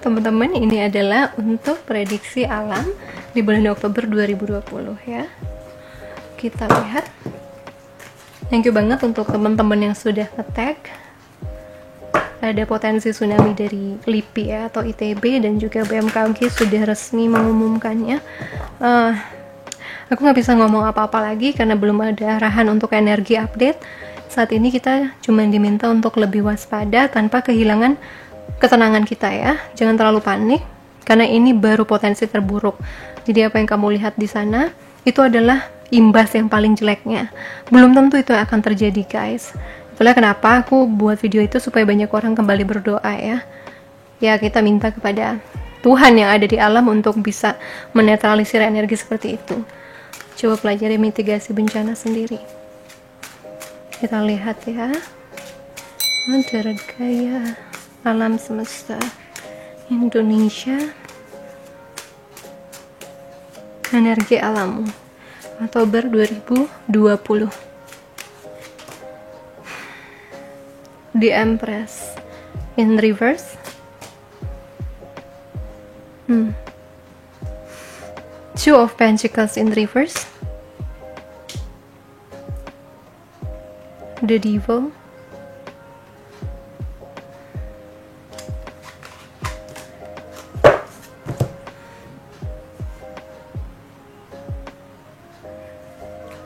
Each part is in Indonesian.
teman-teman, ini adalah untuk prediksi alam di bulan Oktober 2020 ya. Kita lihat. Thank you banget untuk teman-teman yang sudah nge-tag. Ada potensi tsunami dari LIPI ya, atau ITB, dan juga BMKG sudah resmi mengumumkannya. Aku nggak bisa ngomong apa-apa lagi karena belum ada arahan untuk energi update. Saat ini kita cuma diminta untuk lebih waspada tanpa kehilangan ketenangan kita ya. Jangan terlalu panik karena ini baru potensi terburuk. Jadi apa yang kamu lihat di sana itu adalah imbas yang paling jeleknya. Belum tentu itu akan terjadi, guys. Itulah kenapa aku buat video itu supaya banyak orang kembali berdoa ya. Ya, kita minta kepada Tuhan yang ada di alam untuk bisa menetralisir energi seperti itu. Coba pelajari mitigasi bencana sendiri. Kita lihat ya. Antara gaya alam semesta Indonesia, energi alam Oktober 2020. The Empress in reverse. Two of Pentacles in reverse. The Devil.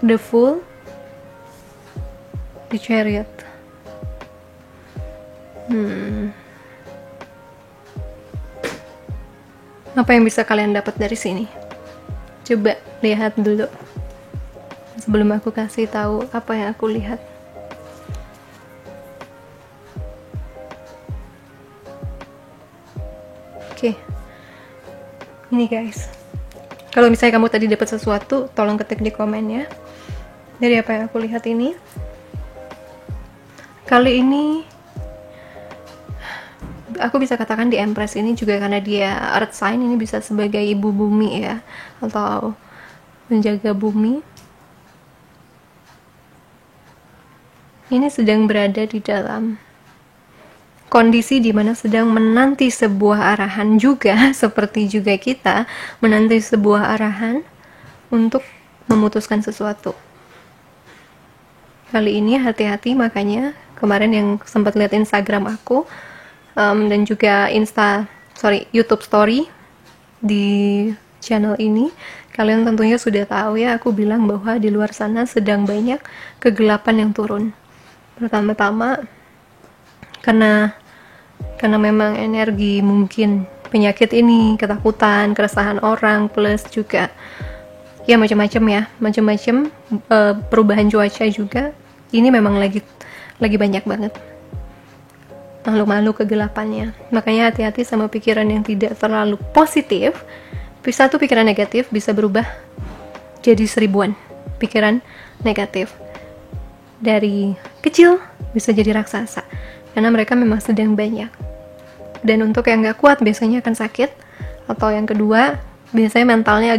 The Fool. The Chariot. Apa yang bisa kalian dapat dari sini? Coba lihat dulu sebelum aku kasih tahu apa yang aku lihat. Oke. Ini guys. Kalau misalnya kamu tadi dapat sesuatu, tolong ketik di komen ya. Dari apa yang aku lihat ini. Kali ini aku bisa katakan di Empress ini juga karena dia earth sign, ini bisa sebagai ibu bumi ya, atau menjaga bumi. Ini sedang berada di dalam kondisi dimana sedang menanti sebuah arahan juga, seperti juga kita menanti sebuah arahan untuk memutuskan sesuatu. Kali ini hati-hati, makanya kemarin yang sempat lihat Instagram aku dan juga YouTube story di channel ini, kalian tentunya sudah tahu ya, aku bilang bahwa di luar sana sedang banyak kegelapan yang turun. Pertama-tama karena memang energi, mungkin penyakit ini, ketakutan, keresahan orang, plus juga ya macam-macam perubahan cuaca juga. Ini memang lagi banyak banget makhluk-makhluk kegelapannya. Makanya hati-hati sama pikiran yang tidak terlalu positif. Satu pikiran negatif bisa berubah jadi 1000-an pikiran negatif. Dari kecil bisa jadi raksasa karena mereka memang sedang banyak. Dan untuk yang gak kuat biasanya akan sakit. Atau yang kedua, biasanya mentalnya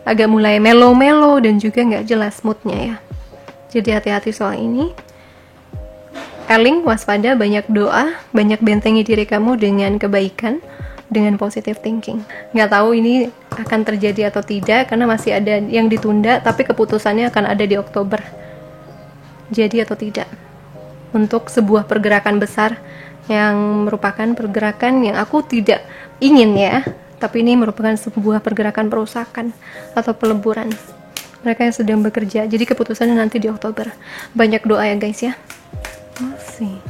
agak mulai melo-melo dan juga gak jelas moodnya ya. Jadi hati-hati soal ini. Eling, waspada, banyak doa, banyak bentengi diri kamu dengan kebaikan, dengan positive thinking. Nggak tahu ini akan terjadi atau tidak, karena masih ada yang ditunda, tapi keputusannya akan ada di Oktober. Jadi atau tidak. Untuk sebuah pergerakan besar, yang merupakan pergerakan yang aku tidak ingin ya, tapi ini merupakan sebuah pergerakan perusakan atau peleburan. Mereka yang sedang bekerja, jadi keputusannya nanti di Oktober. Banyak doa ya guys ya. Masih.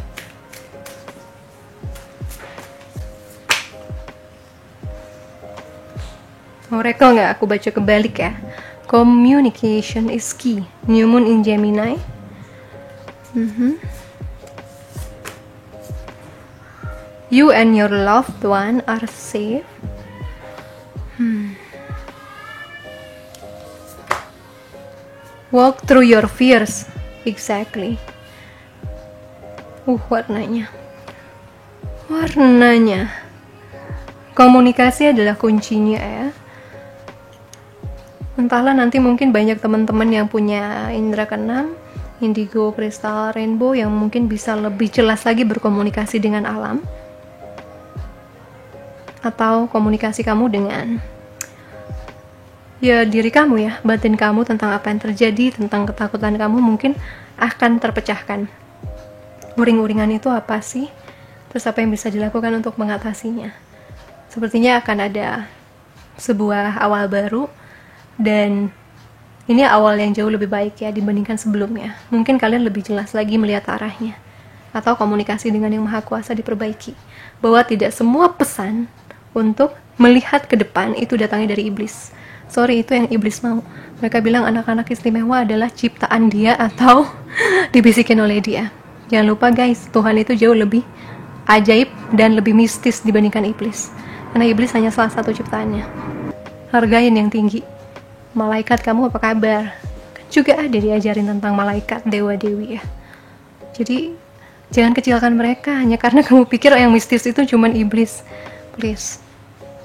Oracle nggak aku baca kebalik ya. Communication is key. New Moon in Gemini. You and your loved one are safe. Walk through your fears. Exactly. Warnanya. Komunikasi adalah kuncinya ya. Entahlah, nanti mungkin banyak teman-teman yang punya indera keenam, indigo, kristal, rainbow, yang mungkin bisa lebih jelas lagi berkomunikasi dengan alam. atau komunikasi kamu dengan ya diri kamu ya, batin kamu tentang apa yang terjadi, tentang ketakutan kamu mungkin akan terpecahkan. Uring-uringan itu apa sih? Terus apa yang bisa dilakukan untuk mengatasinya? Sepertinya akan ada sebuah awal baru, dan ini awal yang jauh lebih baik ya dibandingkan sebelumnya. Mungkin kalian lebih jelas lagi melihat arahnya, atau komunikasi dengan Yang Maha Kuasa diperbaiki, bahwa tidak semua pesan untuk melihat ke depan itu datangnya dari iblis. Sorry, itu yang iblis mau. Mereka bilang anak-anak istimewa adalah ciptaan dia atau dibisikin oleh dia. Jangan lupa guys, Tuhan itu jauh lebih ajaib dan lebih mistis dibandingkan iblis. Karena iblis hanya salah satu ciptaannya. Hargain yang tinggi. Malaikat kamu apa kabar? Kan juga ada diajarin tentang malaikat, dewa-dewi ya. Jadi jangan kecilkan mereka hanya karena kamu pikir yang mistis itu cuman iblis. Please,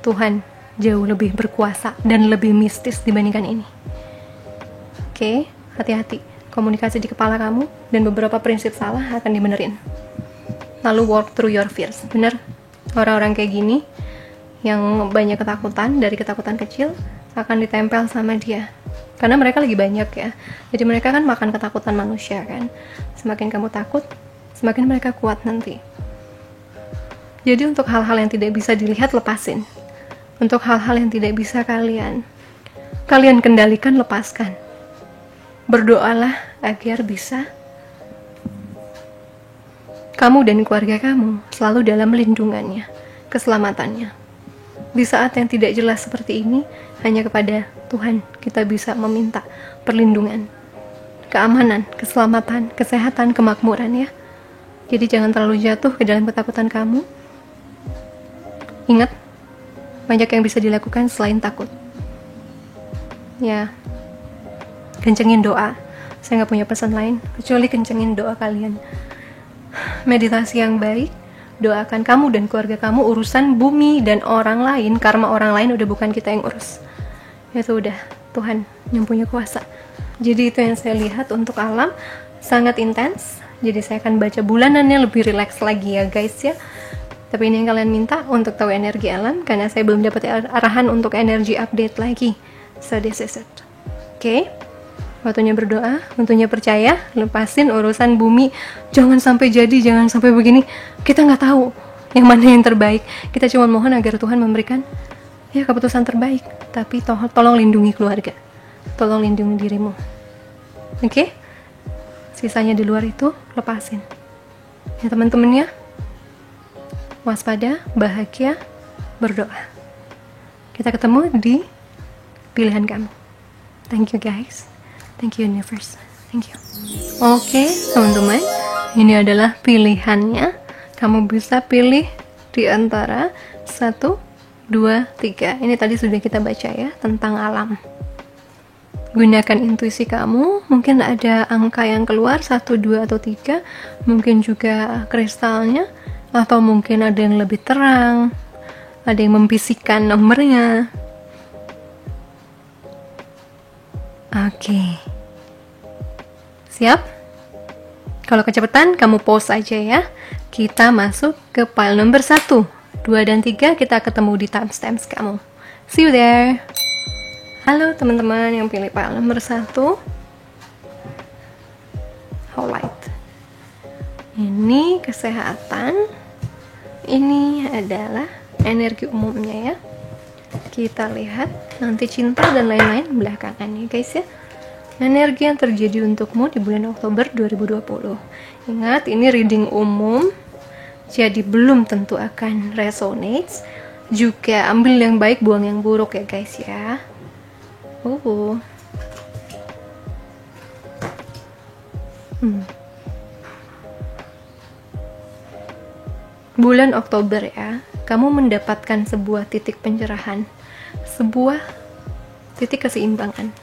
Tuhan jauh lebih berkuasa dan lebih mistis dibandingkan ini. Oke, hati-hati. Komunikasi di kepala kamu dan beberapa prinsip salah akan dibenerin. Lalu work through your fears. Bener, orang-orang kayak gini yang banyak ketakutan, dari ketakutan kecil akan ditempel sama dia. Karena mereka lagi banyak ya. Jadi mereka kan makan ketakutan manusia kan. Semakin kamu takut, semakin mereka kuat nanti. Jadi untuk hal-hal yang tidak bisa dilihat, lepasin. Untuk hal-hal yang tidak bisa kalian kendalikan, lepaskan. Berdoalah agar bisa kamu dan keluarga kamu selalu dalam lindungannya, keselamatannya. Di saat yang tidak jelas seperti ini, hanya kepada Tuhan kita bisa meminta perlindungan, keamanan, keselamatan, kesehatan, kemakmuran ya. Jadi jangan terlalu jatuh ke dalam ketakutan kamu. Ingat, banyak yang bisa dilakukan selain takut. Ya, kencengin doa. Saya nggak punya pesan lain kecuali kencengin doa kalian. Meditasi yang baik, doakan kamu dan keluarga kamu. Urusan bumi dan orang lain, karma orang lain udah bukan kita yang urus. Itu udah Tuhan yang punya kuasa. Jadi itu yang saya lihat untuk alam, sangat intens. Jadi saya akan baca bulanannya lebih rileks lagi ya guys ya. Tapi ini yang kalian minta untuk tahu energi alam, karena saya belum dapat arahan untuk energi update lagi. So this is it. Oke, waktunya berdoa, waktunya percaya, lepasin urusan bumi. Jangan sampai jadi, jangan sampai begini. Kita nggak tahu yang mana yang terbaik. Kita cuma mohon agar Tuhan memberikan ya keputusan terbaik. Tapi tolong lindungi keluarga, tolong lindungi dirimu. Oke, sisanya di luar itu lepasin. Ya teman-temannya, waspada, bahagia, berdoa. Kita ketemu di pilihan kamu. Thank you guys. Thank you universe. Thank you. Oke, teman-teman. Ini adalah pilihannya. Kamu bisa pilih di antara 1, 2, 3. Ini tadi sudah kita baca ya, tentang alam. Gunakan intuisi kamu. Mungkin ada angka yang keluar 1, 2, atau 3. Mungkin juga kristalnya. Atau mungkin ada yang lebih terang, ada yang membisikkan nomornya. Oke, siap? Kalau kecepatan kamu pause aja ya. Kita masuk ke file nomor 1, 2, dan 3. Kita ketemu di timestamps kamu. See you there. Halo teman-teman yang pilih file nomor 1. Whole light. Ini kesehatan, ini adalah energi umumnya ya. Kita lihat nanti cinta dan lain-lain belakangan ya guys ya. Energi yang terjadi untukmu di bulan Oktober 2020. Ingat, ini reading umum, jadi belum tentu akan resonate. Juga ambil yang baik, buang yang buruk ya guys ya. Bulan Oktober ya, kamu mendapatkan sebuah titik pencerahan, sebuah titik keseimbangan.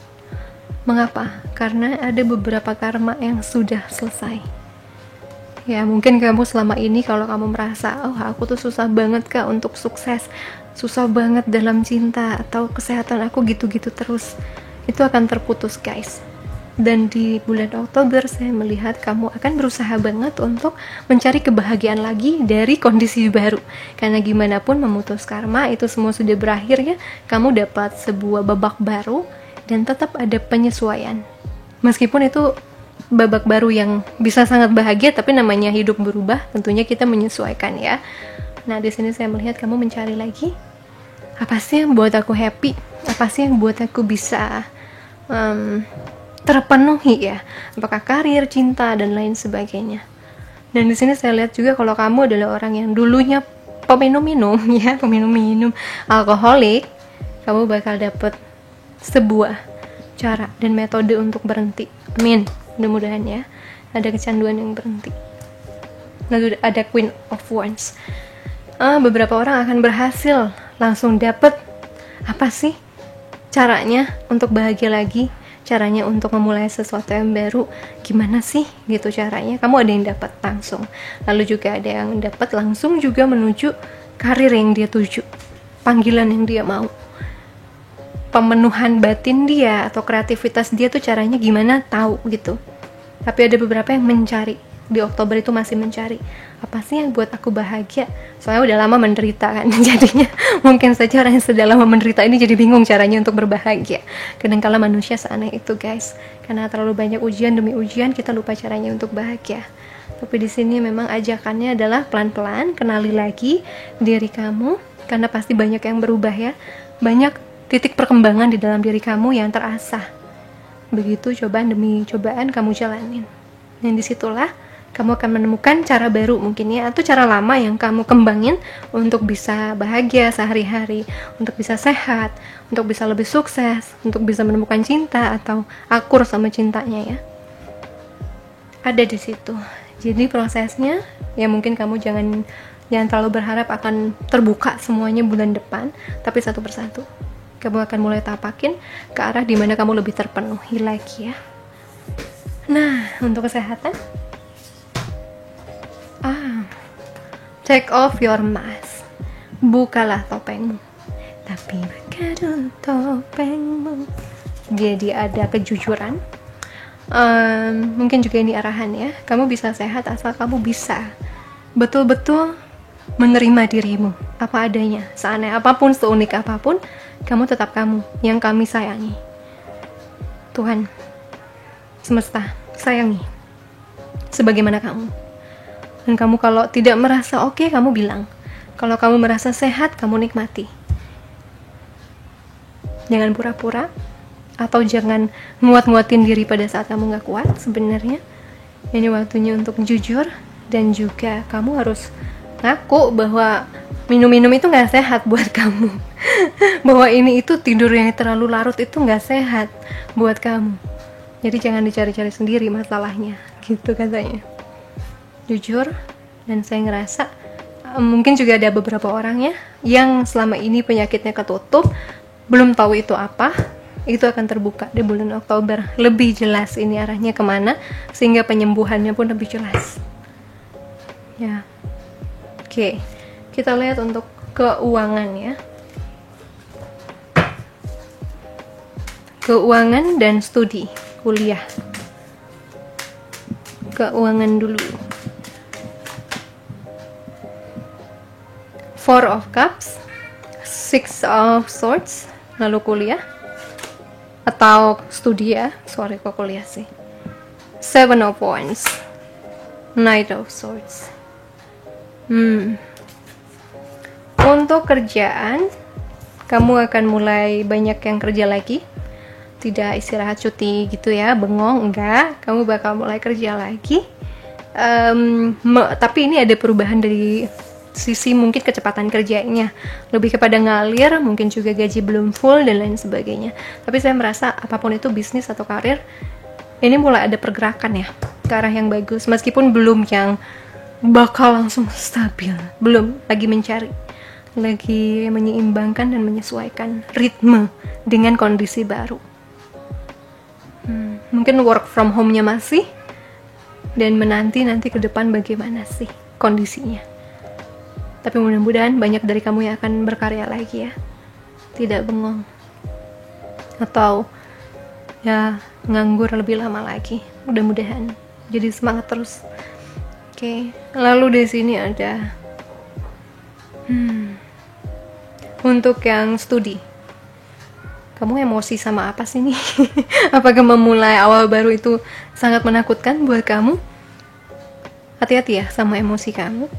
Mengapa? Karena ada beberapa karma yang sudah selesai. Ya, mungkin kamu selama ini kalau kamu merasa, oh aku tuh susah banget kak untuk sukses, susah banget dalam cinta, atau kesehatan aku gitu-gitu terus, itu akan terputus guys. Dan di bulan Oktober saya melihat kamu akan berusaha banget untuk mencari kebahagiaan lagi dari kondisi baru. Karena gimana pun memutus karma itu semua sudah berakhir ya. Kamu dapat sebuah babak baru dan tetap ada penyesuaian. Meskipun itu babak baru yang bisa sangat bahagia, tapi namanya hidup berubah, tentunya kita menyesuaikan ya. Nah, di sini saya melihat kamu mencari lagi apa sih yang buat aku happy? Apa sih yang buat aku bisa terpenuhi ya, apakah karir, cinta, dan lain sebagainya. Dan di sini saya lihat juga kalau kamu adalah orang yang dulunya peminum-minum ya, peminum-minum alkoholik, kamu bakal dapet sebuah cara dan metode untuk berhenti. Amin, mudah-mudahan ya, ada kecanduan yang berhenti. Lalu ada Queen of Wands. Beberapa orang akan berhasil langsung dapet apa sih caranya untuk bahagia lagi, caranya untuk memulai sesuatu yang baru, gimana sih gitu caranya. Kamu ada yang dapat langsung, lalu juga ada yang dapat langsung juga menuju karir yang dia tuju, panggilan yang dia mau, pemenuhan batin dia atau kreativitas dia tuh caranya gimana, tahu gitu. Tapi ada beberapa yang mencari, di Oktober itu masih mencari apa sih yang buat aku bahagia, soalnya udah lama menderita kan. Jadinya mungkin saja orang yang sudah lama menderita ini jadi bingung caranya untuk berbahagia. Kadangkala manusia seaneh itu guys, karena terlalu banyak ujian demi ujian kita lupa caranya untuk bahagia. Tapi di sini memang ajakannya adalah pelan-pelan kenali lagi diri kamu, karena pasti banyak yang berubah ya, banyak titik perkembangan di dalam diri kamu yang terasah. Begitu cobaan demi cobaan kamu jalanin, dan disitulah kamu akan menemukan cara baru mungkin ya, atau cara lama yang kamu kembangin untuk bisa bahagia sehari-hari, untuk bisa sehat, untuk bisa lebih sukses, untuk bisa menemukan cinta atau akur sama cintanya ya. Ada di situ. Jadi prosesnya ya mungkin kamu jangan terlalu berharap akan terbuka semuanya bulan depan, tapi satu persatu kamu akan mulai tapakin ke arah dimana kamu lebih terpenuhi lagi ya. Nah, untuk kesehatan, take off your mask. Bukalah topengmu. Tapi buka dulu topengmu. Jadi ada kejujuran. Mungkin juga ini arahan ya. Kamu bisa sehat asal kamu bisa betul-betul menerima dirimu apa adanya. Seaneh apapun, seunik apapun, kamu tetap kamu yang kami sayangi. Tuhan semesta sayangi sebagaimana kamu. Dan kamu kalau tidak merasa oke, kamu bilang. Kalau kamu merasa sehat, kamu nikmati. Jangan pura-pura, atau jangan nguat-nguatin diri pada saat kamu gak kuat. Sebenarnya ini waktunya untuk jujur, dan juga kamu harus ngaku bahwa minum-minum itu gak sehat buat kamu. Bahwa ini itu tidur yang terlalu larut itu gak sehat buat kamu. Jadi jangan dicari-cari sendiri masalahnya, gitu katanya. Jujur. Dan saya ngerasa mungkin juga ada beberapa orang ya yang selama ini penyakitnya ketutup, belum tahu itu apa, itu akan terbuka di bulan Oktober. Lebih jelas ini arahnya kemana, sehingga penyembuhannya pun lebih jelas ya. Oke, kita lihat untuk keuangan ya. Keuangan dan studi kuliah. Keuangan dulu. Four of Cups, Six of Swords, lalu kuliah atau studi ya, sorry kok kuliah sih. Seven of Wands, Knight of Swords. Untuk kerjaan, kamu akan mulai banyak yang kerja lagi. Tidak istirahat cuti gitu ya, bengong, enggak. Kamu bakal mulai kerja lagi. Tapi ini ada perubahan dari sisi mungkin kecepatan kerjanya, lebih kepada ngalir, mungkin juga gaji belum full dan lain sebagainya. Tapi saya merasa apapun itu bisnis atau karir, ini mulai ada pergerakan ya ke arah yang bagus, meskipun belum yang bakal langsung stabil, belum, lagi mencari, lagi menyeimbangkan dan menyesuaikan ritme dengan kondisi baru. Mungkin work from home-nya masih, dan menanti ke depan bagaimana sih kondisinya. Tapi mudah-mudahan banyak dari kamu yang akan berkarya lagi ya, tidak bengong. Atau ya nganggur lebih lama lagi, mudah-mudahan. Jadi semangat terus. Oke, lalu di sini ada untuk yang studi, kamu emosi sama apa sih nih? Apakah memulai awal baru itu sangat menakutkan buat kamu? Hati-hati ya sama emosi kamu,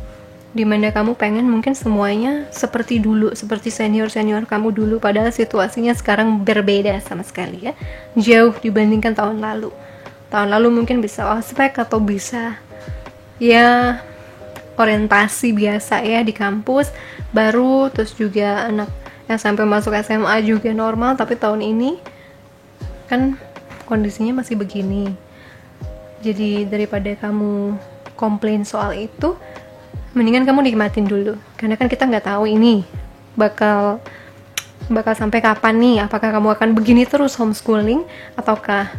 dimana kamu pengen mungkin semuanya seperti dulu, seperti senior-senior kamu dulu, padahal situasinya sekarang berbeda sama sekali ya, jauh dibandingkan tahun lalu. Tahun lalu mungkin bisa ospek atau bisa ya orientasi biasa ya di kampus baru, terus juga anak yang sampai masuk SMA juga normal, tapi tahun ini kan kondisinya masih begini. Jadi daripada kamu komplain soal itu, mendingan kamu nikmatin dulu, karena kan kita nggak tahu ini bakal sampai kapan nih. Apakah kamu akan begini terus homeschooling, ataukah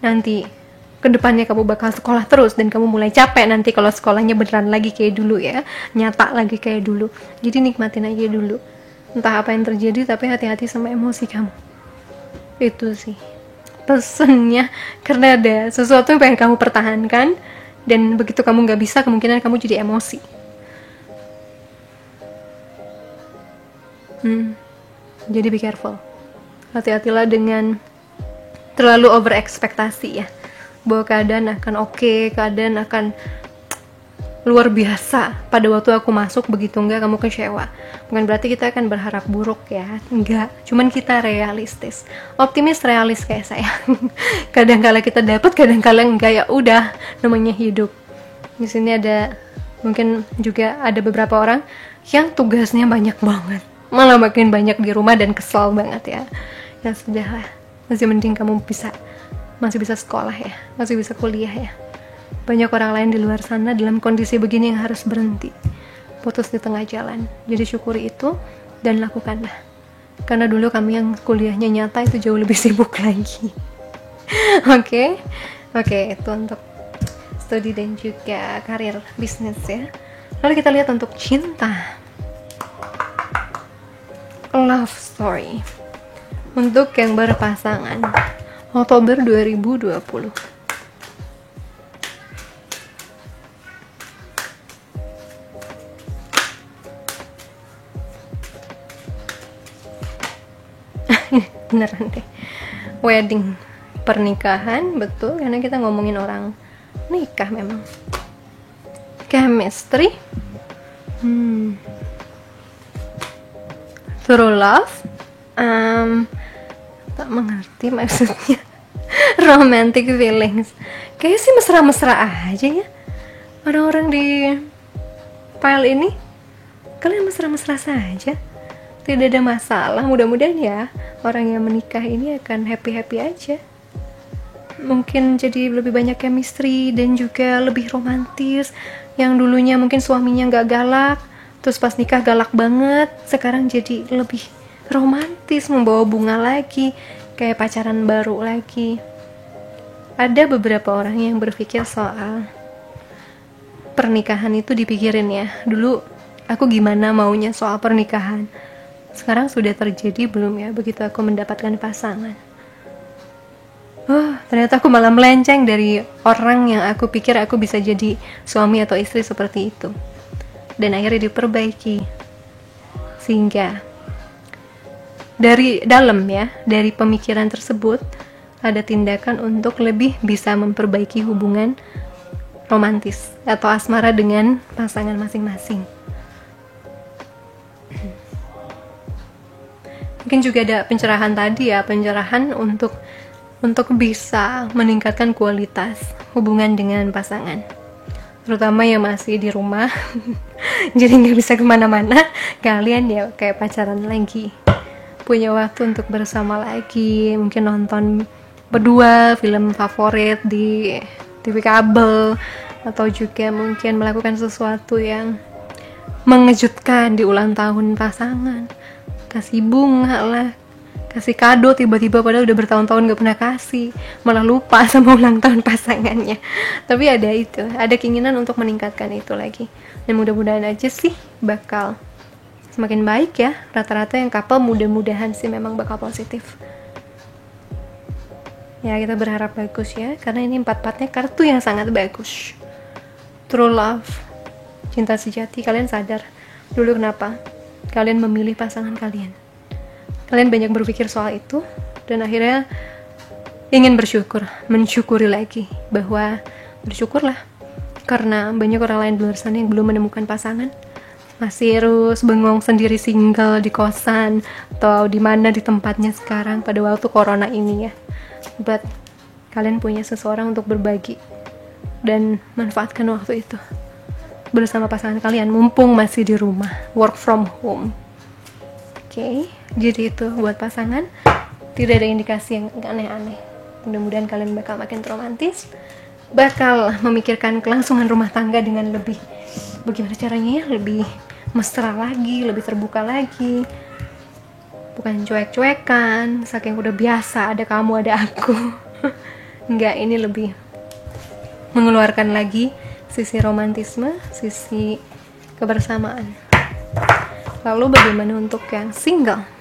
nanti kedepannya kamu bakal sekolah terus dan kamu mulai capek nanti kalau sekolahnya beneran lagi kayak dulu ya, nyata lagi kayak dulu. Jadi nikmatin aja dulu entah apa yang terjadi, tapi hati-hati sama emosi kamu. Itu sih pesennya, karena ada sesuatu yang pengen kamu pertahankan, dan begitu kamu nggak bisa, kemungkinan kamu jadi emosi. Jadi be careful, hati-hatilah dengan terlalu over ekspektasi ya, bahwa keadaan akan oke, keadaan akan luar biasa pada waktu aku masuk, begitu enggak kamu kecewa. Bukan berarti kita akan berharap buruk ya, enggak, cuman kita realistis, optimis, realis kayak saya. Kadang-kala kita dapat, kadang-kala enggak, ya udah, namanya hidup. Di sini ada mungkin juga ada beberapa orang yang tugasnya banyak banget, malah makin banyak di rumah dan kesel banget ya. Ya sudah lah, masih mending kamu masih bisa sekolah ya, masih bisa kuliah ya. Banyak orang lain di luar sana dalam kondisi begini yang harus berhenti, putus di tengah jalan. Jadi syukuri itu dan lakukanlah, karena dulu kami yang kuliahnya nyata itu jauh lebih sibuk lagi. Oke, itu untuk studi dan juga karir bisnis ya. Lalu kita lihat untuk cinta, love story untuk yang berpasangan Oktober 2020. Beneran deh, wedding, pernikahan, betul, karena kita ngomongin orang nikah memang. Chemistry, true love, tak mengerti maksudnya. Romantic feelings, kayaknya sih mesra-mesra aja ya orang-orang di file ini. Kalian mesra-mesra saja, tidak ada masalah. Mudah-mudahan ya orang yang menikah ini akan happy-happy aja. Mungkin jadi lebih banyak chemistry dan juga lebih romantis. Yang dulunya mungkin suaminya gak galak, terus pas nikah galak banget, sekarang jadi lebih romantis, membawa bunga lagi, kayak pacaran baru lagi. Ada beberapa orang yang berpikir soal pernikahan itu dipikirin ya, dulu aku gimana maunya soal pernikahan, sekarang sudah terjadi belum ya begitu aku mendapatkan pasangan. Ternyata aku malah melenceng dari orang yang aku pikir aku bisa jadi suami atau istri seperti itu. Dan akhirnya diperbaiki, sehingga dari dalam ya, dari pemikiran tersebut ada tindakan untuk lebih bisa memperbaiki hubungan romantis atau asmara dengan pasangan masing-masing. Mungkin juga ada pencerahan tadi ya, pencerahan untuk bisa meningkatkan kualitas hubungan dengan pasangan, terutama yang masih di rumah. Jadi nggak bisa kemana-mana, kalian ya kayak pacaran lagi, punya waktu untuk bersama lagi, mungkin nonton berdua film favorit di TV kabel, atau juga mungkin melakukan sesuatu yang mengejutkan di ulang tahun pasangan, kasih bunga lah, kasih kado tiba-tiba padahal udah bertahun-tahun gak pernah kasih, malah lupa sama ulang tahun pasangannya. Tapi ada keinginan untuk meningkatkan itu lagi, dan mudah-mudahan aja sih bakal semakin baik ya. Rata-rata yang couple mudah-mudahan sih memang bakal positif. Ya, kita berharap bagus ya, karena ini 4-4-nya kartu yang sangat bagus. True love, cinta sejati. Kalian sadar dulu kenapa kalian memilih pasangan kalian. Kalian banyak berpikir soal itu, dan akhirnya ingin mensyukuri lagi, bahwa bersyukurlah karena banyak orang lain di luar sana yang belum menemukan pasangan, masih terus bengong sendiri single di kosan atau di mana di tempatnya sekarang pada waktu corona ini ya. But kalian punya seseorang untuk berbagi dan manfaatkan waktu itu bersama pasangan kalian mumpung masih di rumah, work from home. Oke, jadi itu buat pasangan, tidak ada indikasi yang aneh-aneh. Mudah-mudahan kalian bakal makin romantis, bakal memikirkan kelangsungan rumah tangga dengan lebih, bagaimana caranya ya, lebih mesra lagi, lebih terbuka lagi, bukan cuek-cuekan saking udah biasa ada kamu ada aku. Enggak, ini lebih mengeluarkan lagi sisi romantisme, sisi kebersamaan. Lalu bagaimana untuk yang single?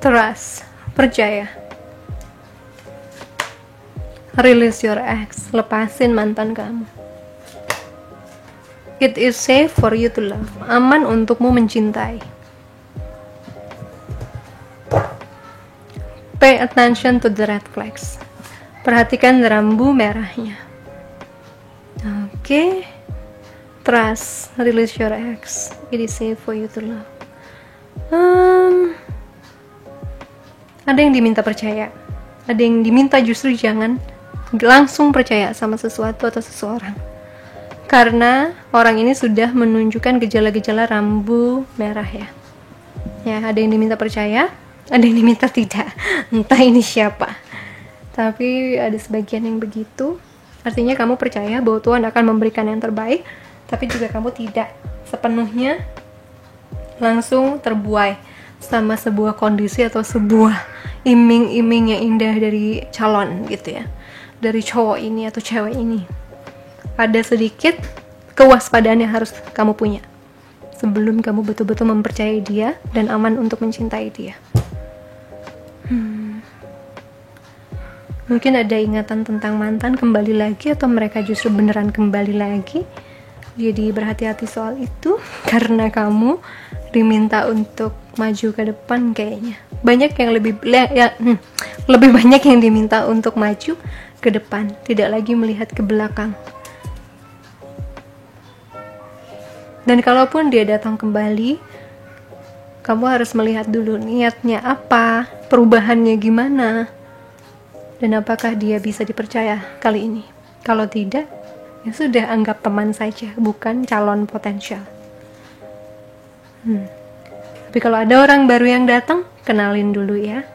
Trust, percaya. Release your ex, lepasin mantan kamu. It is safe for you to love, aman untukmu mencintai. Pay attention to the red flags, perhatikan rambu merahnya. Oke. Trust, release your ex, it is safe for you to love. Ada yang diminta percaya, ada yang diminta justru jangan langsung percaya sama sesuatu atau seseorang, karena orang ini sudah menunjukkan gejala-gejala rambu merah ya. Ya, ada yang diminta percaya, ada yang diminta tidak, entah ini siapa. Tapi ada sebagian yang begitu, artinya kamu percaya bahwa Tuhan akan memberikan yang terbaik, tapi juga kamu tidak sepenuhnya langsung terbuai sama sebuah kondisi atau sebuah iming-iming yang indah dari calon gitu ya, dari cowok ini atau cewek ini. Ada sedikit kewaspadaan yang harus kamu punya sebelum kamu betul-betul mempercayai dia dan aman untuk mencintai dia. Mungkin ada ingatan tentang mantan kembali lagi, atau mereka justru beneran kembali lagi. Jadi berhati-hati soal itu, karena kamu diminta untuk maju ke depan kayaknya. Banyak yang lebih banyak yang diminta untuk maju ke depan, tidak lagi melihat ke belakang. Dan kalaupun dia datang kembali, kamu harus melihat dulu niatnya apa, perubahannya gimana, dan apakah dia bisa dipercaya kali ini. Kalau tidak, ya sudah, anggap teman saja, bukan calon potensial. Tapi kalau ada orang baru yang datang, kenalin dulu ya.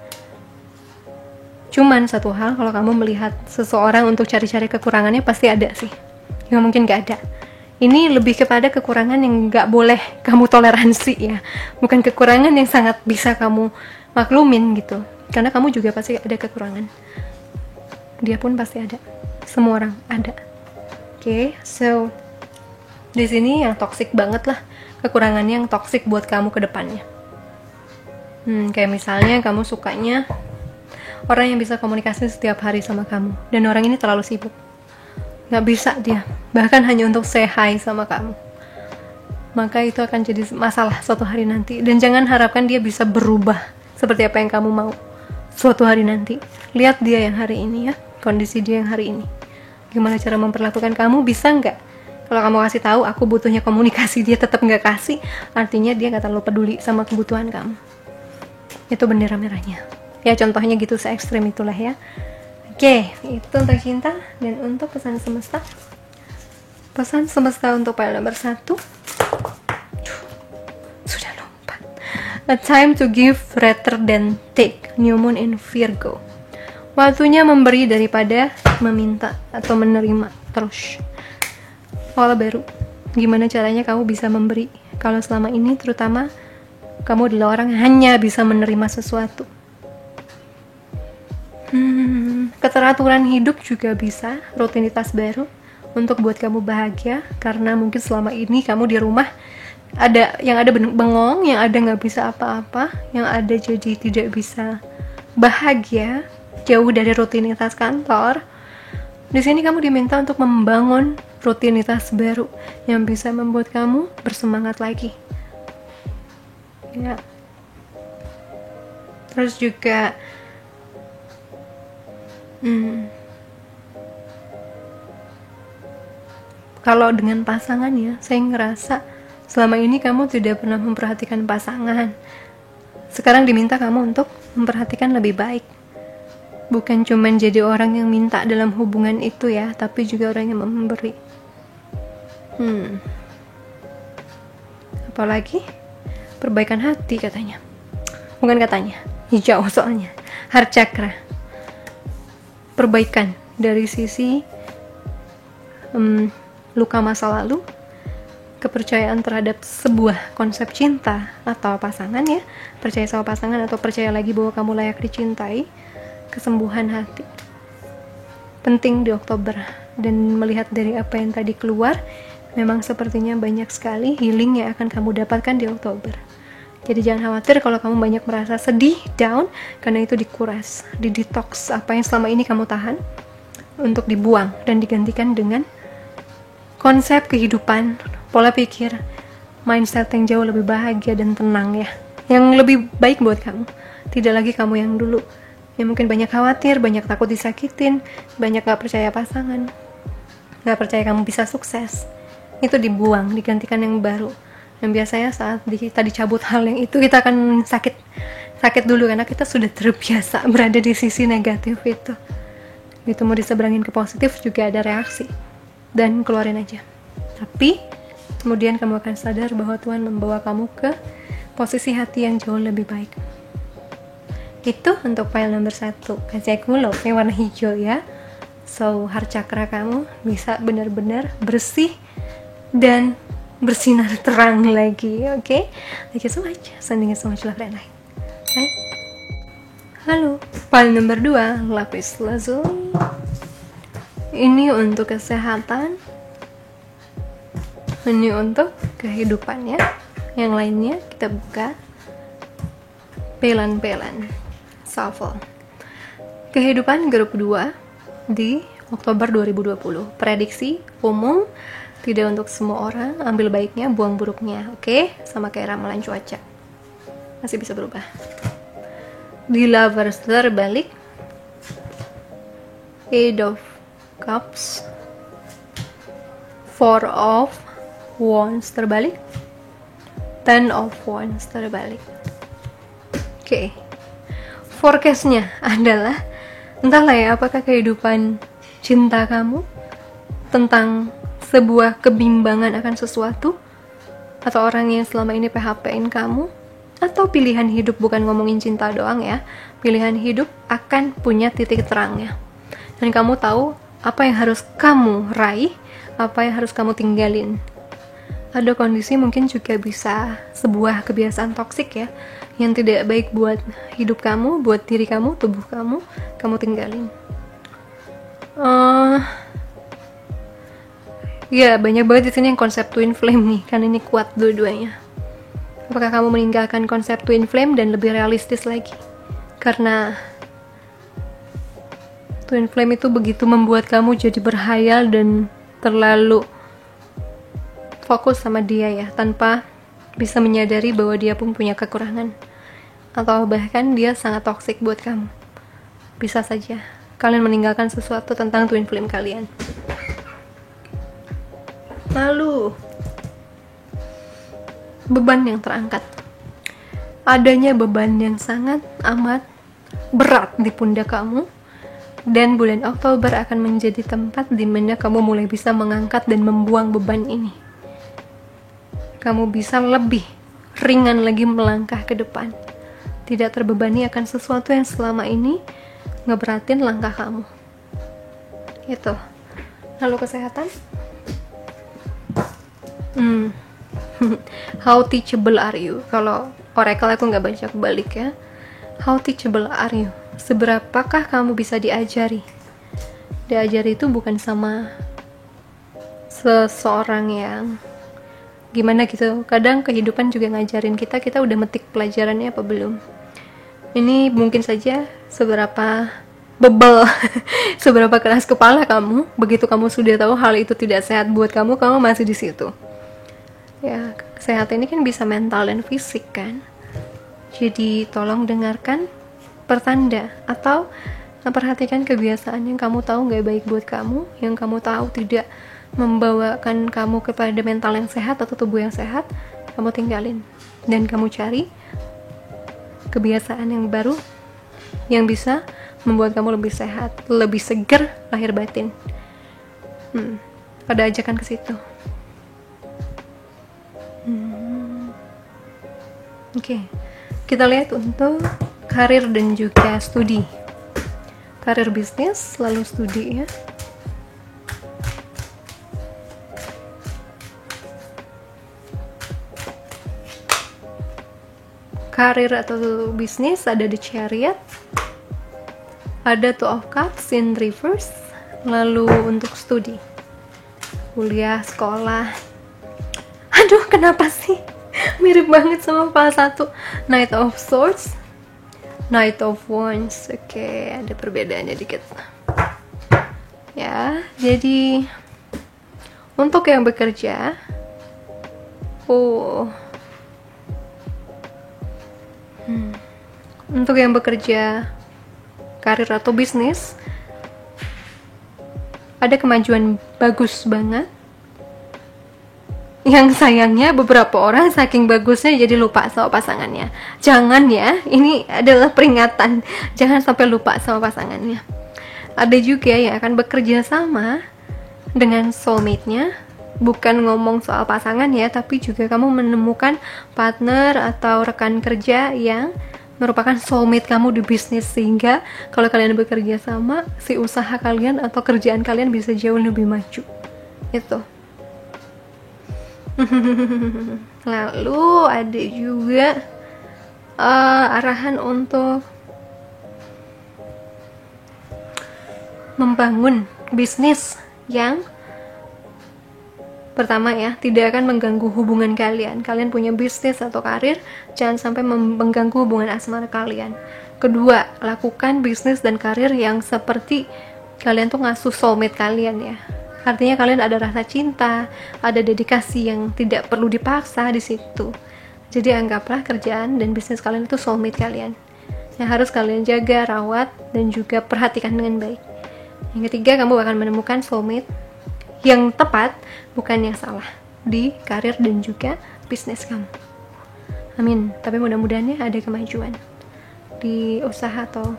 Cuman satu hal, kalau kamu melihat seseorang untuk cari-cari kekurangannya, pasti ada sih. Nggak mungkin nggak ada. Ini lebih kepada kekurangan yang nggak boleh kamu toleransi ya, bukan kekurangan yang sangat bisa kamu maklumin gitu. Karena kamu juga pasti ada kekurangan. Dia pun pasti ada. Semua orang ada. Oke, so di sini yang toksik banget lah, kekurangannya yang toksik buat kamu ke depannya. Kayak misalnya kamu sukanya orang yang bisa komunikasi setiap hari sama kamu, dan orang ini terlalu sibuk, nggak bisa dia bahkan hanya untuk say hi sama kamu. Maka itu akan jadi masalah suatu hari nanti, dan jangan harapkan dia bisa berubah seperti apa yang kamu mau suatu hari nanti. Lihat dia yang hari ini ya, kondisi dia yang hari ini, gimana cara memperlakukan kamu. Bisa nggak? Kalau kamu kasih tahu aku butuhnya komunikasi, dia tetap nggak kasih, artinya dia nggak terlalu peduli sama kebutuhan kamu. Itu bendera merahnya ya, contohnya gitu, se-ekstrim itulah ya. Oke, itu untuk cinta. Dan untuk pesan semesta, pesan semesta untuk file nomor 1, sudah lupa. A time to give rather than take, new moon in Virgo. Waktunya memberi daripada meminta atau menerima terus. Awal baru, gimana caranya kamu bisa memberi kalau selama ini terutama kamu adalah orang yang hanya bisa menerima sesuatu. Atur-aturan hidup juga bisa, rutinitas baru untuk buat kamu bahagia, karena mungkin selama ini kamu di rumah ada bengong, yang ada nggak bisa apa-apa, yang ada jadi tidak bisa bahagia, jauh dari rutinitas kantor. Di sini kamu diminta untuk membangun rutinitas baru yang bisa membuat kamu bersemangat lagi. Ya. Terus juga kalau dengan pasangan ya, saya ngerasa selama ini kamu tidak pernah memperhatikan pasangan. Sekarang diminta kamu untuk memperhatikan lebih baik. Bukan cuma jadi orang yang minta dalam hubungan itu ya, tapi juga orang yang memberi. Apalagi perbaikan hati katanya. Bukan katanya, hijau soalnya. Heart chakra. Perbaikan dari sisi luka masa lalu, kepercayaan terhadap sebuah konsep cinta atau pasangan ya, percaya sama pasangan atau percaya lagi bahwa kamu layak dicintai, kesembuhan hati. Penting di Oktober, dan melihat dari apa yang tadi keluar, memang sepertinya banyak sekali healing yang akan kamu dapatkan di Oktober. Jadi jangan khawatir kalau kamu banyak merasa sedih, down, karena itu dikuras, didetox apa yang selama ini kamu tahan untuk dibuang dan digantikan dengan konsep kehidupan, pola pikir, mindset yang jauh lebih bahagia dan tenang ya, yang lebih baik buat kamu. Tidak lagi kamu yang dulu, yang mungkin banyak khawatir, banyak takut disakitin, banyak gak percaya pasangan, gak percaya kamu bisa sukses. Itu dibuang, digantikan yang baru. Dan biasanya saat kita dicabut hal yang itu, kita akan sakit dulu karena kita sudah terbiasa berada di sisi negatif itu. Itu mau diseberangin ke positif juga ada reaksi, dan keluarin aja. Tapi kemudian kamu akan sadar bahwa Tuhan membawa kamu ke posisi hati yang jauh lebih baik. Itu untuk file nomor 1. Kasih aku love yang warna hijau ya. So heart chakra kamu bisa benar-benar bersih dan bersinar terang lagi. Oke? Thank you so much. Sending you so much love and light. Bye. Halo. File nomor 2, lapis lazuli. Ini untuk kesehatan, ini untuk kehidupan ya. Yang lainnya kita buka pelan-pelan. Shuffle. Kehidupan grup 2 di Oktober 2020. Prediksi umum, tidak untuk semua orang. Ambil baiknya, buang buruknya. Oke? Sama kayak ramalan cuaca, masih bisa berubah. Di Lovers terbalik, Eight of Cups, Four of Wands terbalik, Ten of Wands terbalik. Oke. Forecastnya adalah, entahlah ya, apakah kehidupan cinta kamu tentang sebuah kebimbangan akan sesuatu, atau orang yang selama ini PHP-in kamu, atau pilihan hidup, bukan ngomongin cinta doang ya, pilihan hidup akan punya titik terangnya, dan kamu tahu apa yang harus kamu raih, apa yang harus kamu tinggalin. Ada kondisi mungkin juga bisa sebuah kebiasaan toksik ya, yang tidak baik buat hidup kamu, buat diri kamu, tubuh kamu tinggalin. Ya, banyak banget di sini yang konsep twin flame nih, kan ini kuat dua-duanya. Apakah kamu meninggalkan konsep twin flame dan lebih realistis lagi? Karena twin flame itu begitu membuat kamu jadi berhayal dan terlalu fokus sama dia ya, tanpa bisa menyadari bahwa dia pun punya kekurangan, atau bahkan dia sangat toksik buat kamu. Bisa saja kalian meninggalkan sesuatu tentang twin flame kalian. Lalu beban yang terangkat, adanya beban yang sangat amat berat di pundak kamu, dan bulan Oktober akan menjadi tempat di mana kamu mulai bisa mengangkat dan membuang beban ini. Kamu bisa lebih ringan lagi melangkah ke depan, tidak terbebani akan sesuatu yang selama ini ngeberatin langkah kamu. Gitu. Lalu kesehatan, how teachable are you? Kalau oracle aku nggak baca kebalik ya. How teachable are you? Seberapakah kamu bisa diajari? diajari itu bukan sama seseorang yang gimana gitu. Kadang kehidupan juga ngajarin kita udah metik pelajarannya apa belum. Ini mungkin saja seberapa bebel seberapa keras kepala kamu, begitu kamu sudah tahu hal itu tidak sehat buat kamu masih di situ. Ya, kesehatan ini kan bisa mental dan fisik kan. Jadi tolong dengarkan pertanda atau perhatikan kebiasaan yang kamu tahu gak baik buat kamu, yang kamu tahu tidak membawakan kamu kepada mental yang sehat atau tubuh yang sehat. Kamu tinggalin dan kamu cari kebiasaan yang baru yang bisa membuat kamu lebih sehat, lebih segar lahir batin. Pada ajakan ke situ. Oke. Kita lihat untuk karir dan juga studi. Karir bisnis lalu studi ya. Karir atau bisnis ada di Chariot, ada Two of Cups in reverse. Lalu untuk studi, kuliah, sekolah, aduh kenapa sih mirip banget sama fase 1. Knight of Swords, Knight of Wands. Oke, ada perbedaannya dikit ya. Jadi untuk yang bekerja, untuk yang bekerja karir atau bisnis, ada kemajuan bagus banget. Yang sayangnya beberapa orang saking bagusnya jadi lupa sama pasangannya. Jangan ya, ini adalah peringatan, jangan sampai lupa sama pasangannya. Ada juga yang akan bekerja sama dengan soulmate-nya. Bukan ngomong soal pasangan ya, tapi juga kamu menemukan partner atau rekan kerja yang merupakan soulmate kamu di bisnis, sehingga kalau kalian bekerja sama, si usaha kalian atau kerjaan kalian bisa jauh lebih maju. Itu. Lalu ada juga arahan untuk membangun bisnis yang pertama ya, tidak akan mengganggu hubungan kalian. Kalian punya bisnis atau karir, jangan sampai mengganggu hubungan asmara kalian. Kedua, lakukan bisnis dan karir yang seperti kalian tuh ngasuh soulmate kalian ya. Artinya kalian ada rasa cinta, ada dedikasi yang tidak perlu dipaksa di situ. Jadi anggaplah kerjaan dan bisnis kalian itu soulmate kalian, yang harus kalian jaga, rawat, dan juga perhatikan dengan baik. Yang ketiga, kamu akan menemukan soulmate yang tepat, bukan yang salah, di karir dan juga bisnis kamu. Amin. Tapi mudah-mudahannya ada kemajuan di usaha atau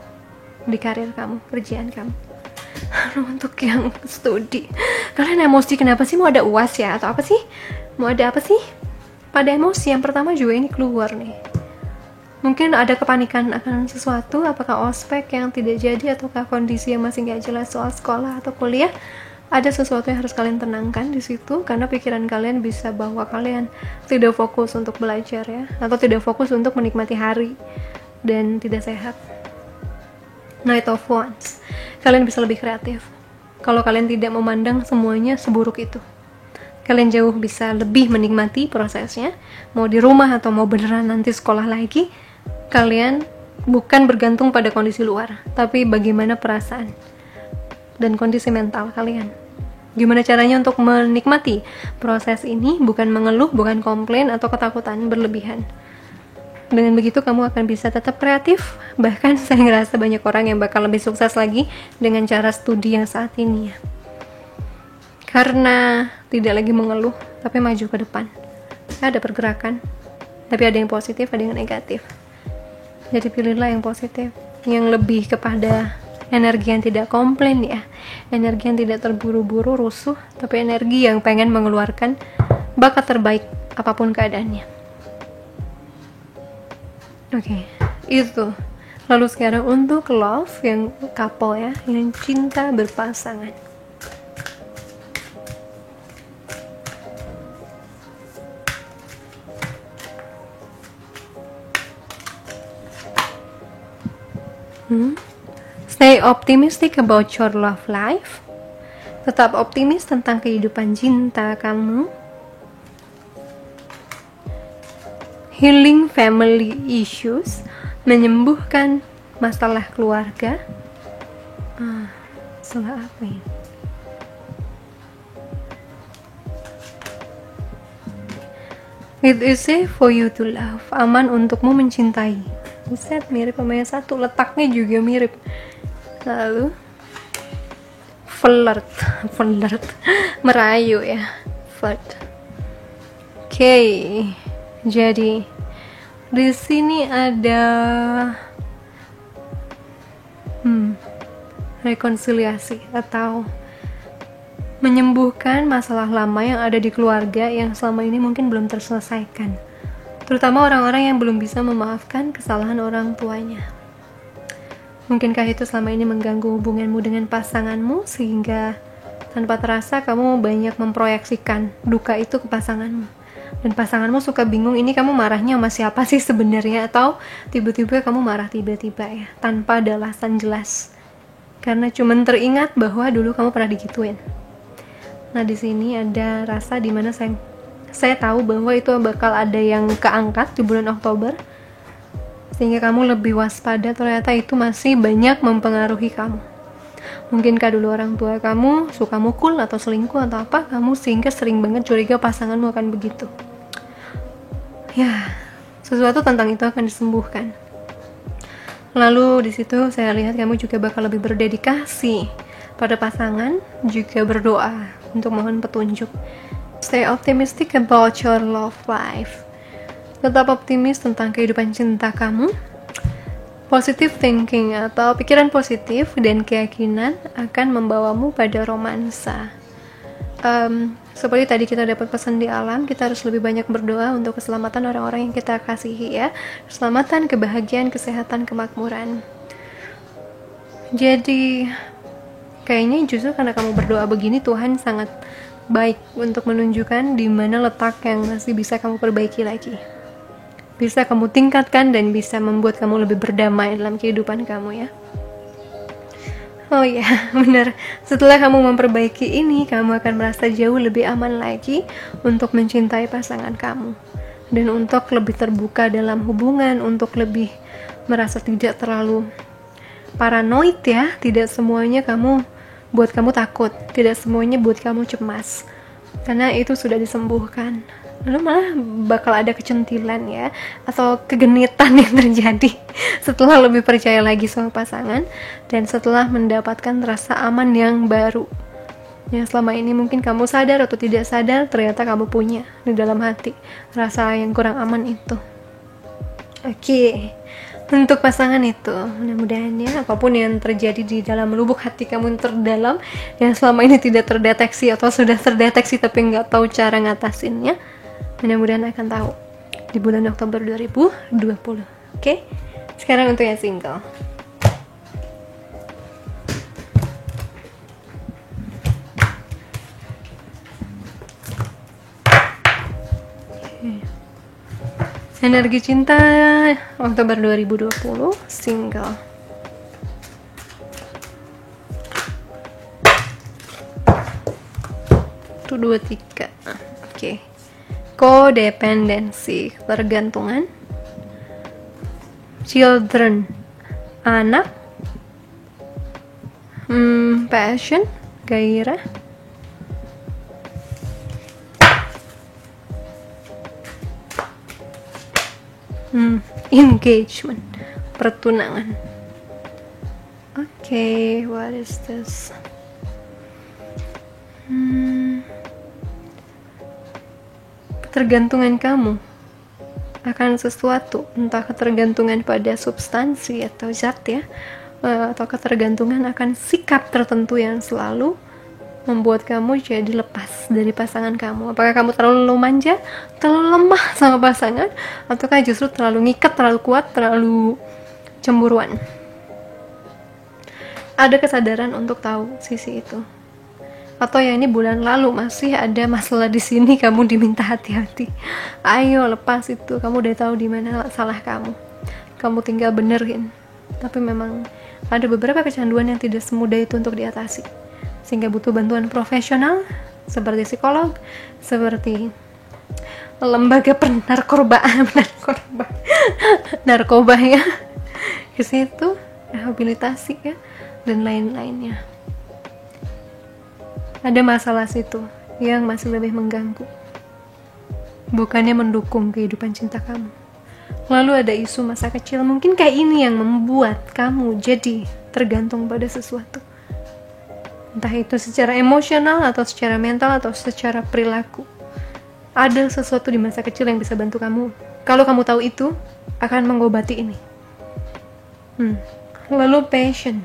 di karir kamu, kerjaan kamu. Untuk yang studi, kalian emosi kenapa sih? Mau ada UAS ya atau apa sih? Mau ada apa sih? Pada emosi. Yang pertama juga ini keluar nih, mungkin ada kepanikan akan sesuatu, apakah ospek yang tidak jadi ataukah kondisi yang masih gak jelas soal sekolah atau kuliah. Ada sesuatu yang harus kalian tenangkan di situ, karena pikiran kalian bisa bahwa kalian tidak fokus untuk belajar ya, atau tidak fokus untuk menikmati hari, dan tidak sehat. Knight of Wands, kalian bisa lebih kreatif kalau kalian tidak memandang semuanya seburuk itu. Kalian jauh bisa lebih menikmati prosesnya, mau di rumah atau mau beneran nanti sekolah lagi. Kalian bukan bergantung pada kondisi luar, tapi bagaimana perasaan dan kondisi mental kalian. Gimana caranya untuk menikmati proses ini, bukan mengeluh, bukan komplain atau ketakutan berlebihan. Dengan begitu kamu akan bisa tetap kreatif. Bahkan saya ngerasa banyak orang yang bakal lebih sukses lagi dengan cara studi yang saat ini ya, karena tidak lagi mengeluh tapi maju ke depan. Ada pergerakan, tapi ada yang positif, ada yang negatif. Jadi pilihlah yang positif, yang lebih kepada energi yang tidak komplain ya, energi yang tidak terburu-buru rusuh, tapi energi yang pengen mengeluarkan bakat terbaik apapun keadaannya. Oke, itu. Lalu sekarang untuk love, yang couple ya, yang cinta berpasangan. Stay optimistic about your love life. Tetap optimis tentang kehidupan cinta kamu. Healing family issues, menyembuhkan masalah keluarga. Salah apa ya? It is safe for you to love, aman untukmu mencintai. Buset, mirip sama yang satu, letaknya juga mirip. Lalu flirt, merayu ya, flirt. Oke, jadi di sini ada rekonsiliasi atau menyembuhkan masalah lama yang ada di keluarga yang selama ini mungkin belum terselesaikan, terutama orang-orang yang belum bisa memaafkan kesalahan orang tuanya. Mungkinkah itu selama ini mengganggu hubunganmu dengan pasanganmu sehingga tanpa terasa kamu banyak memproyeksikan duka itu ke pasanganmu, dan pasanganmu suka bingung, ini kamu marahnya sama siapa sih sebenarnya, atau tiba-tiba kamu marah tiba-tiba ya tanpa ada alasan jelas karena cuman teringat bahwa dulu kamu pernah digituin. Nah, di sini ada rasa dimana saya tahu bahwa itu bakal ada yang keangkat di bulan Oktober, sehingga kamu lebih waspada, ternyata itu masih banyak mempengaruhi kamu. Mungkinkah dulu orang tua kamu suka mukul atau selingkuh atau apa, kamu sehingga sering banget curiga pasanganmu akan begitu. Ya, sesuatu tentang itu akan disembuhkan. Lalu di situ saya lihat kamu juga bakal lebih berdedikasi pada pasangan, juga berdoa untuk mohon petunjuk. Stay optimistic about your love life. Tetap optimis tentang kehidupan cinta kamu. Positive thinking atau pikiran positif dan keyakinan akan membawamu pada romansa. Seperti tadi kita dapat pesan di alam, kita harus lebih banyak berdoa untuk keselamatan orang-orang yang kita kasihi ya. Keselamatan, kebahagiaan, kesehatan, kemakmuran. Jadi kayaknya justru karena kamu berdoa begini, Tuhan sangat baik untuk menunjukkan di mana letak yang masih bisa kamu perbaiki lagi, bisa kamu tingkatkan dan bisa membuat kamu lebih berdamai dalam kehidupan kamu ya. Oh iya, benar. Setelah kamu memperbaiki ini, kamu akan merasa jauh lebih aman lagi untuk mencintai pasangan kamu, dan untuk lebih terbuka dalam hubungan, untuk lebih merasa tidak terlalu paranoid ya. Tidak semuanya buat kamu takut, tidak semuanya buat kamu cemas, karena itu sudah disembuhkan. Lalu malah bakal ada kecentilan ya, atau kegenitan yang terjadi setelah lebih percaya lagi sama pasangan, dan setelah mendapatkan rasa aman yang baru yang selama ini mungkin kamu sadar atau tidak sadar ternyata kamu punya di dalam hati, rasa yang kurang aman itu. Oke, untuk pasangan itu mudah-mudahan ya, apapun yang terjadi di dalam lubuk hati kamu yang terdalam yang selama ini tidak terdeteksi atau sudah terdeteksi tapi nggak tahu cara ngatasinnya, mudah-mudahan akan tahu di bulan Oktober 2020. Oke? Sekarang untuk yang single. Energi cinta Oktober 2020, single. Itu 23. Oke. Kodependensi, ketergantungan. Children, anak. Passion, gairah. Engagement, pertunangan. Okay, what is this? Ketergantungan kamu akan sesuatu, entah ketergantungan pada substansi atau zat ya, atau ketergantungan akan sikap tertentu yang selalu membuat kamu jadi lepas dari pasangan kamu. Apakah kamu terlalu manja, terlalu lemah sama pasangan, ataukah justru terlalu ngikat, terlalu kuat, terlalu cemburuan? Ada kesadaran untuk tahu sisi itu. Atau ya ini bulan lalu masih ada masalah di sini, kamu diminta hati-hati. Ayo lepas itu, kamu udah tahu di mana salah kamu. Kamu tinggal benerin. Tapi memang ada beberapa kecanduan yang tidak semudah itu untuk diatasi. sehingga butuh bantuan profesional seperti psikolog, seperti lembaga penarkobaan narkoba ya, ke situ rehabilitasi ya, dan lain-lainnya. Ada masalah situ yang masih lebih mengganggu, bukannya mendukung kehidupan cinta kamu. Lalu ada isu masa kecil, mungkin kayak ini yang membuat kamu jadi tergantung pada sesuatu, entah itu secara emosional atau secara mental atau secara perilaku. Ada sesuatu di masa kecil yang bisa bantu kamu. Kalau kamu tahu itu, akan mengobati ini. Lalu passion,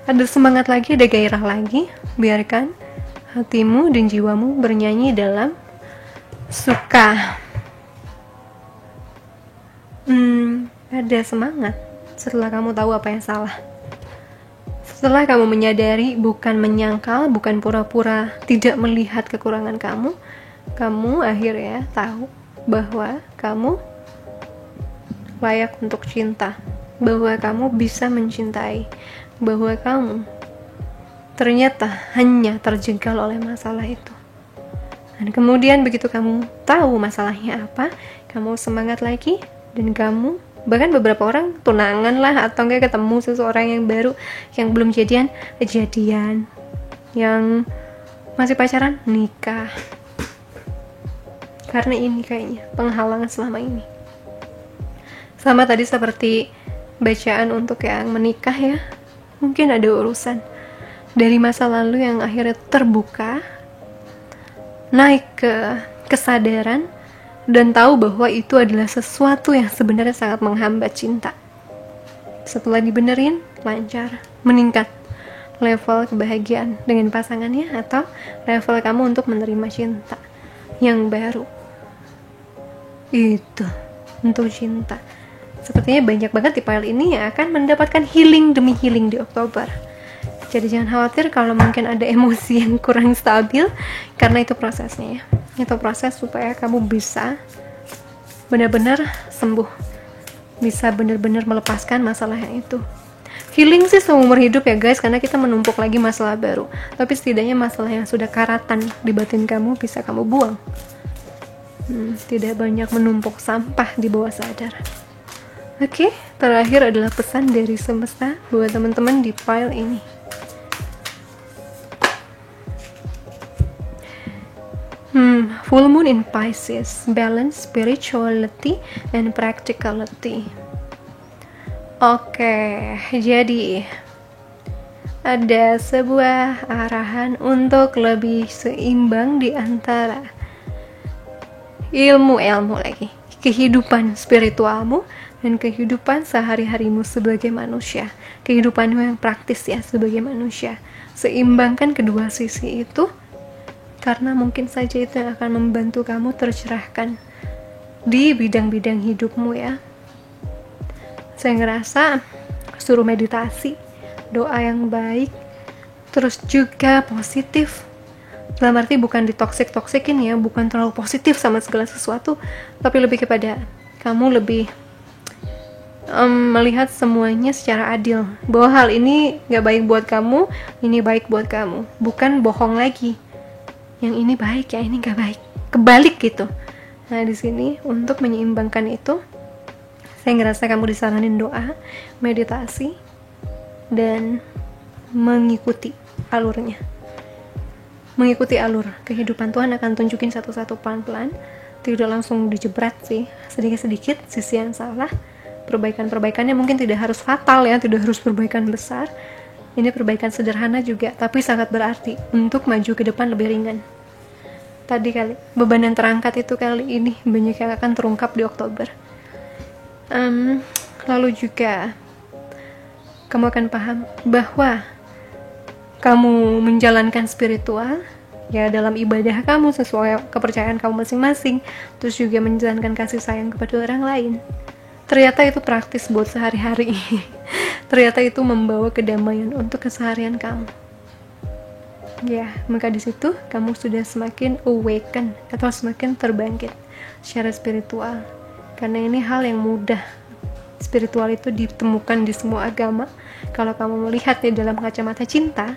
ada semangat lagi, ada gairah lagi. Biarkan hatimu dan jiwamu bernyanyi dalam suka. Ada semangat setelah kamu tahu apa yang salah. Setelah kamu menyadari, bukan menyangkal, bukan pura-pura tidak melihat kekurangan kamu akhirnya tahu bahwa kamu layak untuk cinta, bahwa kamu bisa mencintai, bahwa kamu ternyata hanya terjegal oleh masalah itu. Dan kemudian begitu kamu tahu masalahnya apa, kamu semangat lagi, dan kamu, bahkan beberapa orang tunangan lah, atau enggak ketemu seseorang yang baru, yang belum jadian, yang masih pacaran, nikah. Karena ini kayaknya penghalangan selama ini. Sama tadi seperti bacaan untuk yang menikah ya, mungkin ada urusan dari masa lalu yang akhirnya terbuka, naik ke kesadaran, dan tahu bahwa itu adalah sesuatu yang sebenarnya sangat menghambat cinta. Setelah dibenerin, lancar, meningkat level kebahagiaan dengan pasangannya, atau level kamu untuk menerima cinta yang baru. Itu untuk cinta. Sepertinya banyak banget di file ini yang akan mendapatkan healing demi healing di Oktober. Jadi jangan khawatir kalau mungkin ada emosi yang kurang stabil, karena itu prosesnya ya. Itu proses supaya kamu bisa benar-benar sembuh, bisa benar-benar melepaskan masalah yang itu. Healing sih seumur hidup ya guys, karena kita menumpuk lagi masalah baru. Tapi setidaknya masalah yang sudah karatan di batin kamu bisa kamu buang. Tidak banyak menumpuk sampah di bawah sadar. Oke, terakhir adalah pesan dari semesta buat teman-teman di file ini. Full moon in Pisces, balance spirituality and practicality. Oke, jadi ada sebuah arahan untuk lebih seimbang di antara ilmu lagi, kehidupan spiritualmu dan kehidupan sehari-harimu sebagai manusia, kehidupanmu yang praktis ya sebagai manusia. Seimbangkan kedua sisi itu, karena mungkin saja itu yang akan membantu kamu tercerahkan di bidang-bidang hidupmu ya. Saya ngerasa suruh meditasi, doa yang baik, terus juga positif. Dalam arti bukan ditoksik-toksikin ya, bukan terlalu positif sama segala sesuatu, tapi lebih kepada kamu lebih melihat semuanya secara adil, bahwa hal ini gak baik buat kamu, ini baik buat kamu, bukan bohong lagi, yang ini baik, yang ini gak baik, kebalik gitu. Nah di sini untuk menyeimbangkan itu, saya ngerasa kamu disaranin doa, meditasi, dan mengikuti alurnya. Mengikuti alur kehidupan. Tuhan akan tunjukin satu-satu pelan-pelan, tidak langsung dijebret sih, sedikit-sedikit sisi yang salah. Perbaikan-perbaikannya mungkin tidak harus fatal ya, tidak harus perbaikan besar. Ini perbaikan sederhana juga, tapi sangat berarti untuk maju ke depan lebih ringan. Tadi kali beban yang terangkat itu kali ini banyak yang akan terungkap di Oktober. Lalu juga kamu akan paham bahwa kamu menjalankan spiritual ya dalam ibadah kamu sesuai kepercayaan kamu masing-masing, terus juga menjalankan kasih sayang kepada orang lain. Ternyata itu praktis buat sehari-hari. Ternyata itu membawa kedamaian untuk keseharian kamu. Ya, maka di situ kamu sudah semakin awaken atau semakin terbangkit secara spiritual. Karena ini hal yang mudah. Spiritual itu ditemukan di semua agama. Kalau kamu melihatnya dalam kacamata cinta,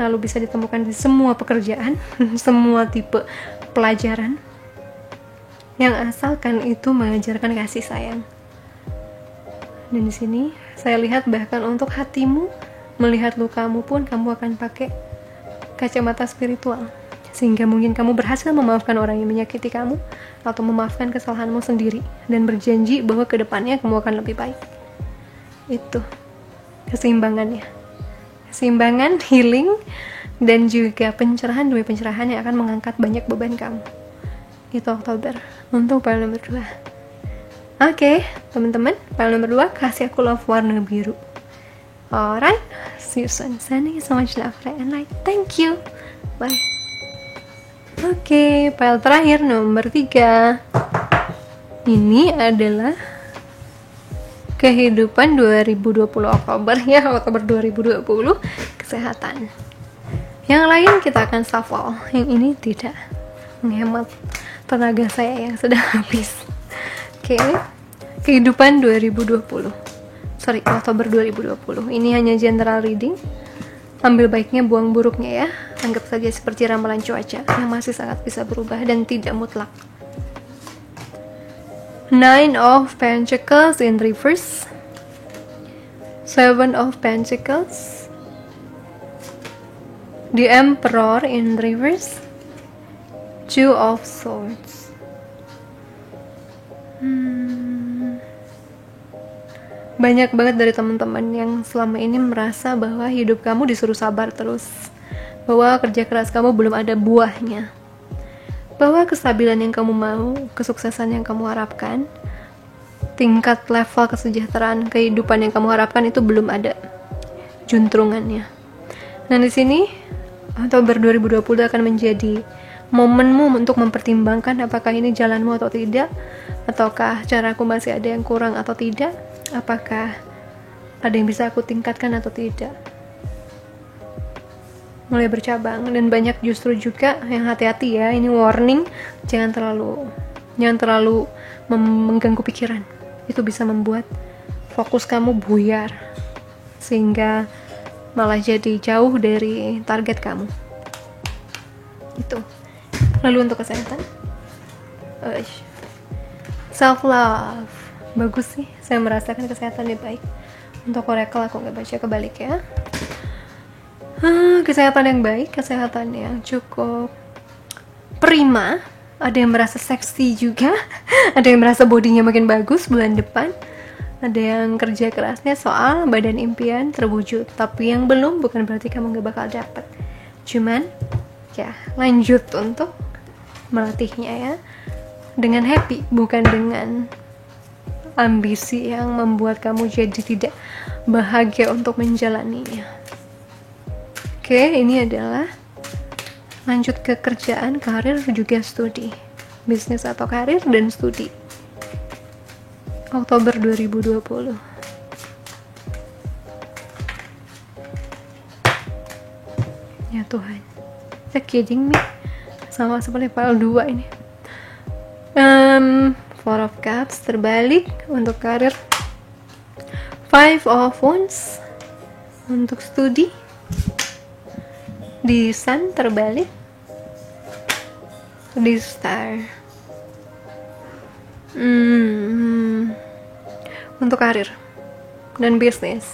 lalu bisa ditemukan di semua pekerjaan, semua tipe pelajaran, yang asalkan itu mengajarkan kasih sayang. Dan di sini saya lihat bahkan untuk hatimu, melihat lukamu pun kamu akan pakai kacamata spiritual, sehingga mungkin kamu berhasil memaafkan orang yang menyakiti kamu, atau memaafkan kesalahanmu sendiri, dan berjanji bahwa kedepannya kamu akan lebih baik. Itu keseimbangannya, keseimbangan, healing, dan juga pencerahan demi pencerahan yang akan mengangkat banyak beban kamu. Itu Oktober untuk file nomor 2. Oke, teman-teman, file nomor 2, kasih aku love warna biru. Alright, see you soon. Sending you so much love and light. Thank you. Bye. Oke, file terakhir nomor 3. Ini adalah kehidupan 2020 Oktober ya, Oktober 2020, kesehatan. Yang lain kita akan shuffle, yang ini tidak, menghemat tenaga saya yang sedang habis. Oke, kehidupan 2020. Oktober 2020. Ini hanya general reading. Ambil baiknya, buang buruknya ya. Anggap saja seperti ramalan cuaca yang masih sangat bisa berubah dan tidak mutlak. Nine of Pentacles in reverse. Seven of Pentacles. The Emperor in reverse. Two of Swords. Banyak banget dari teman-teman yang selama ini merasa bahwa hidup kamu disuruh sabar terus, bahwa kerja keras kamu belum ada buahnya, bahwa kestabilan yang kamu mau, kesuksesan yang kamu harapkan, tingkat level kesejahteraan kehidupan yang kamu harapkan itu belum ada juntrungannya. Nah, di sini Oktober 2020 akan menjadi momenmu untuk mempertimbangkan apakah ini jalanmu atau tidak, ataukah caraku masih ada yang kurang atau tidak, apakah ada yang bisa aku tingkatkan atau tidak. Mulai bercabang, dan banyak justru juga yang hati-hati ya, ini warning, jangan terlalu mengganggu pikiran. Itu bisa membuat fokus kamu buyar, sehingga malah jadi jauh dari target kamu. Itu. Lalu untuk kesehatan, self love, bagus sih, saya merasakan kesehatannya baik. Untuk oracle aku nggak baca, kebalik ya. Kesehatan yang baik, kesehatan yang cukup prima. Ada yang merasa seksi juga, ada yang merasa bodinya makin bagus bulan depan, ada yang kerja kerasnya soal badan impian terwujud. Tapi yang belum bukan berarti kamu nggak bakal dapet, cuman ya lanjut untuk melatihnya ya, dengan happy, bukan dengan ambisi yang membuat kamu jadi tidak bahagia untuk menjalaninya. Oke, ini adalah lanjut ke kerjaan, karir, juga studi, bisnis atau karir dan studi Oktober 2020. Ya Tuhan, you're kidding me? Sama seperti file 2 ini. Four of Cups terbalik untuk karir, Five of Wands untuk studi, di Sun terbalik, di Star. Untuk karir dan bisnis,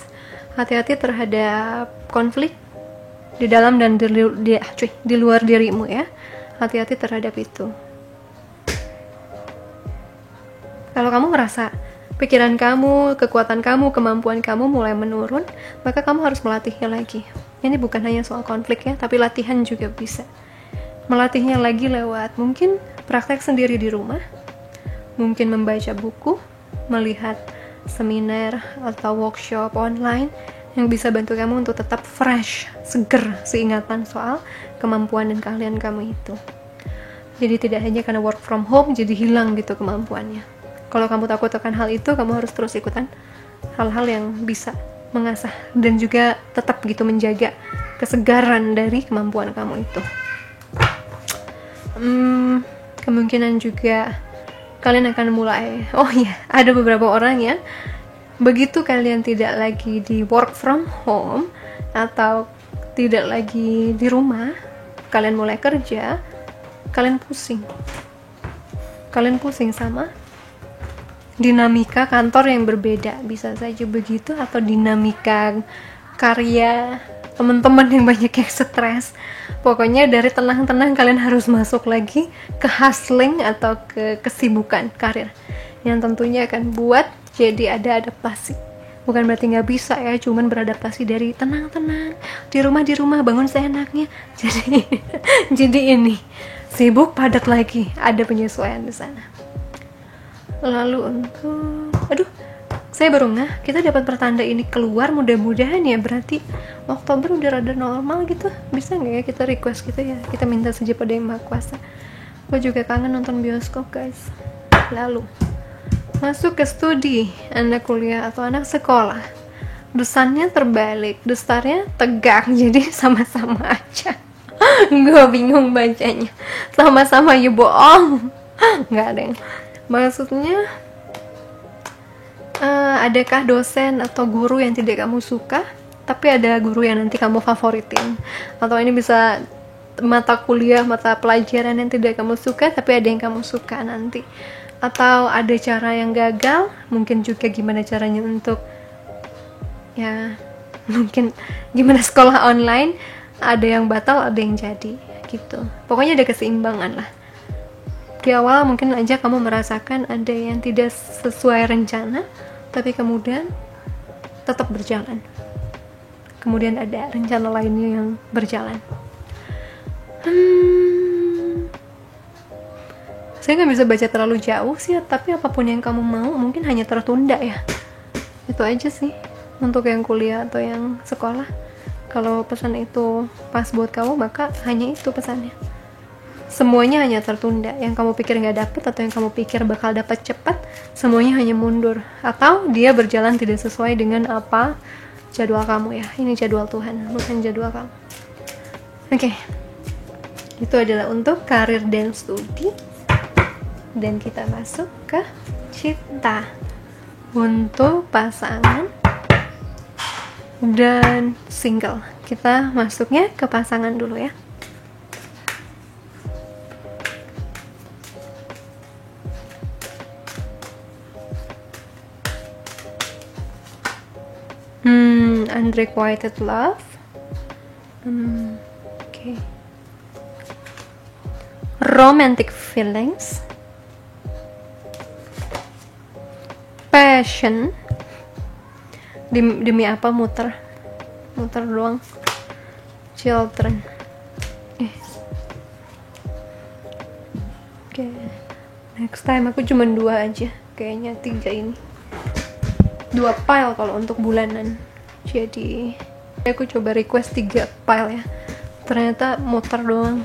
hati-hati terhadap konflik di dalam dan di luar dirimu ya. Hati-hati terhadap itu. Kalau kamu ngerasa pikiran kamu, kekuatan kamu, kemampuan kamu mulai menurun, maka kamu harus melatihnya lagi. Ini bukan hanya soal konflik ya, tapi latihan juga bisa. Melatihnya lagi lewat mungkin praktek sendiri di rumah, mungkin membaca buku, melihat seminar atau workshop online yang bisa bantu kamu untuk tetap fresh, seger seingatan soal kemampuan dan keahlian kamu itu. Jadi tidak hanya karena work from home jadi hilang gitu kemampuannya. Kalau kamu takut akan hal itu, kamu harus terus ikutan hal-hal yang bisa mengasah dan juga tetap gitu menjaga kesegaran dari kemampuan kamu itu. Kemungkinan juga kalian akan mulai, ada beberapa orang yang begitu kalian tidak lagi di work from home atau tidak lagi di rumah, kalian mulai kerja, kalian pusing sama dinamika kantor yang berbeda, bisa saja begitu, atau dinamika karya teman-teman yang banyak yang stres. Pokoknya dari tenang-tenang kalian harus masuk lagi ke hustling atau ke kesibukan karir yang tentunya akan buat jadi ada adaptasi. Bukan berarti nggak bisa ya, cuman beradaptasi dari tenang-tenang di rumah bangun seenaknya. Jadi ini sibuk padat lagi, ada penyesuaian di sana. Lalu untuk saya baru kita dapat pertanda ini keluar, mudah-mudahan ya, berarti Oktober udah rada normal gitu. Bisa nggak ya kita request gitu ya, kita minta saja pada Yang Maha Kuasa. Gue juga kangen nonton bioskop guys. Lalu masuk ke studi, anak kuliah atau anak sekolah, dusannya terbalik, dustarnya tegak, jadi sama-sama aja. Gue bingung bacanya, sama-sama ya bohong. Nggak ada yang maksudnya. Adakah dosen atau guru yang tidak kamu suka, tapi ada guru yang nanti kamu favoritin? Atau ini bisa mata kuliah, mata pelajaran yang tidak kamu suka, tapi ada yang kamu suka nanti. Atau ada cara yang gagal, mungkin juga gimana caranya untuk ya, mungkin gimana sekolah online, ada yang batal, ada yang jadi gitu. Pokoknya ada keseimbangan lah. Di awal mungkin aja kamu merasakan ada yang tidak sesuai rencana, tapi kemudian tetap berjalan. Kemudian ada rencana lainnya yang berjalan. Saya nggak bisa baca terlalu jauh sih, tapi apapun yang kamu mau mungkin hanya tertunda ya. Itu aja sih untuk yang kuliah atau yang sekolah. Kalau pesan itu pas buat kamu, maka hanya itu pesannya. Semuanya hanya tertunda. Yang kamu pikir nggak dapet atau yang kamu pikir bakal dapat cepat, semuanya hanya mundur. Atau dia berjalan tidak sesuai dengan apa jadwal kamu ya. Ini jadwal Tuhan, bukan jadwal kamu. Oke. Itu adalah untuk karir dan studi. Dan kita masuk ke cinta. Untuk pasangan dan single. Kita masuknya ke pasangan dulu ya. Unrequited love. Okay. Romantic feelings. Passion. Demi apa muter doang. Children. Okay. Next time aku cuma 2 aja, kayaknya 3 ini. 2 file kalau untuk bulanan. Jadi aku coba request 3 file ya. Ternyata muter doang.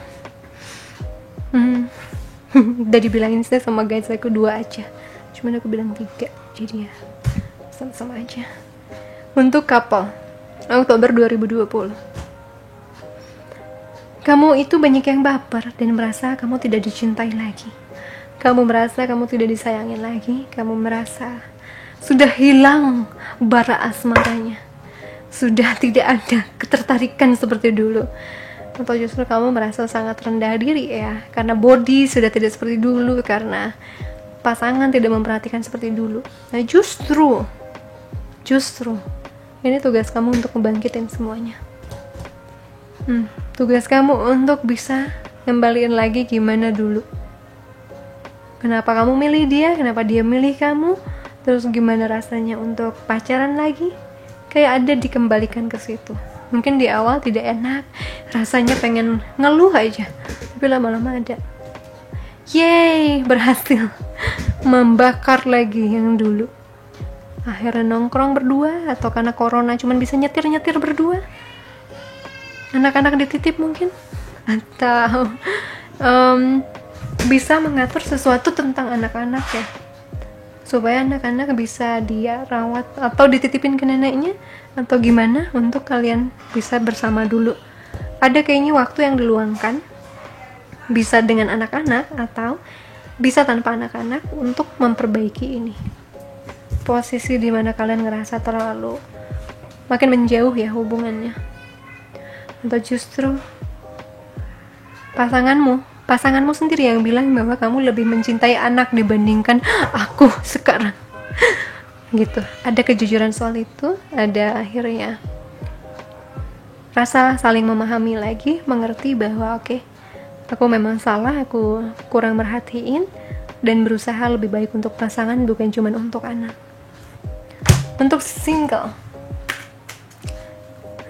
Udah dibilangin saya sama guys aku 2 aja. Cuman aku bilang 3. Jadi ya sama-sama aja. Untuk couple Oktober 2020. Kamu itu banyak yang baper dan merasa kamu tidak dicintai lagi. Kamu merasa kamu tidak disayangin lagi. Kamu merasa sudah hilang bara asmaranya, sudah tidak ada ketertarikan seperti dulu. Atau justru kamu merasa sangat rendah diri ya, karena body sudah tidak seperti dulu, karena pasangan tidak memperhatikan seperti dulu. Nah justru ini tugas kamu untuk membangkitin semuanya. Tugas kamu untuk bisa ngembaliin lagi gimana dulu. Kenapa kamu milih dia, kenapa dia milih kamu, terus gimana rasanya untuk pacaran lagi. Kayak ada dikembalikan ke situ. Mungkin di awal tidak enak, rasanya pengen ngeluh aja, tapi lama-lama ada, yeay, berhasil membakar lagi yang dulu. Akhirnya nongkrong berdua, atau karena corona cuman bisa nyetir-nyetir berdua, anak-anak dititip mungkin, atau bisa mengatur sesuatu tentang anak-anak ya, supaya anak-anak bisa dia rawat atau dititipin ke neneknya atau gimana, untuk kalian bisa bersama dulu. Ada kayaknya waktu yang diluangkan, bisa dengan anak-anak atau bisa tanpa anak-anak, untuk memperbaiki ini. Posisi dimana kalian ngerasa terlalu makin menjauh ya hubungannya. Atau justru pasanganmu sendiri yang bilang bahwa kamu lebih mencintai anak dibandingkan aku sekarang. Gitu. Ada kejujuran soal itu, ada akhirnya rasa saling memahami lagi, mengerti bahwa oke, aku memang salah, aku kurang merhatiin, dan berusaha lebih baik untuk pasangan, bukan cuma untuk anak. Untuk single,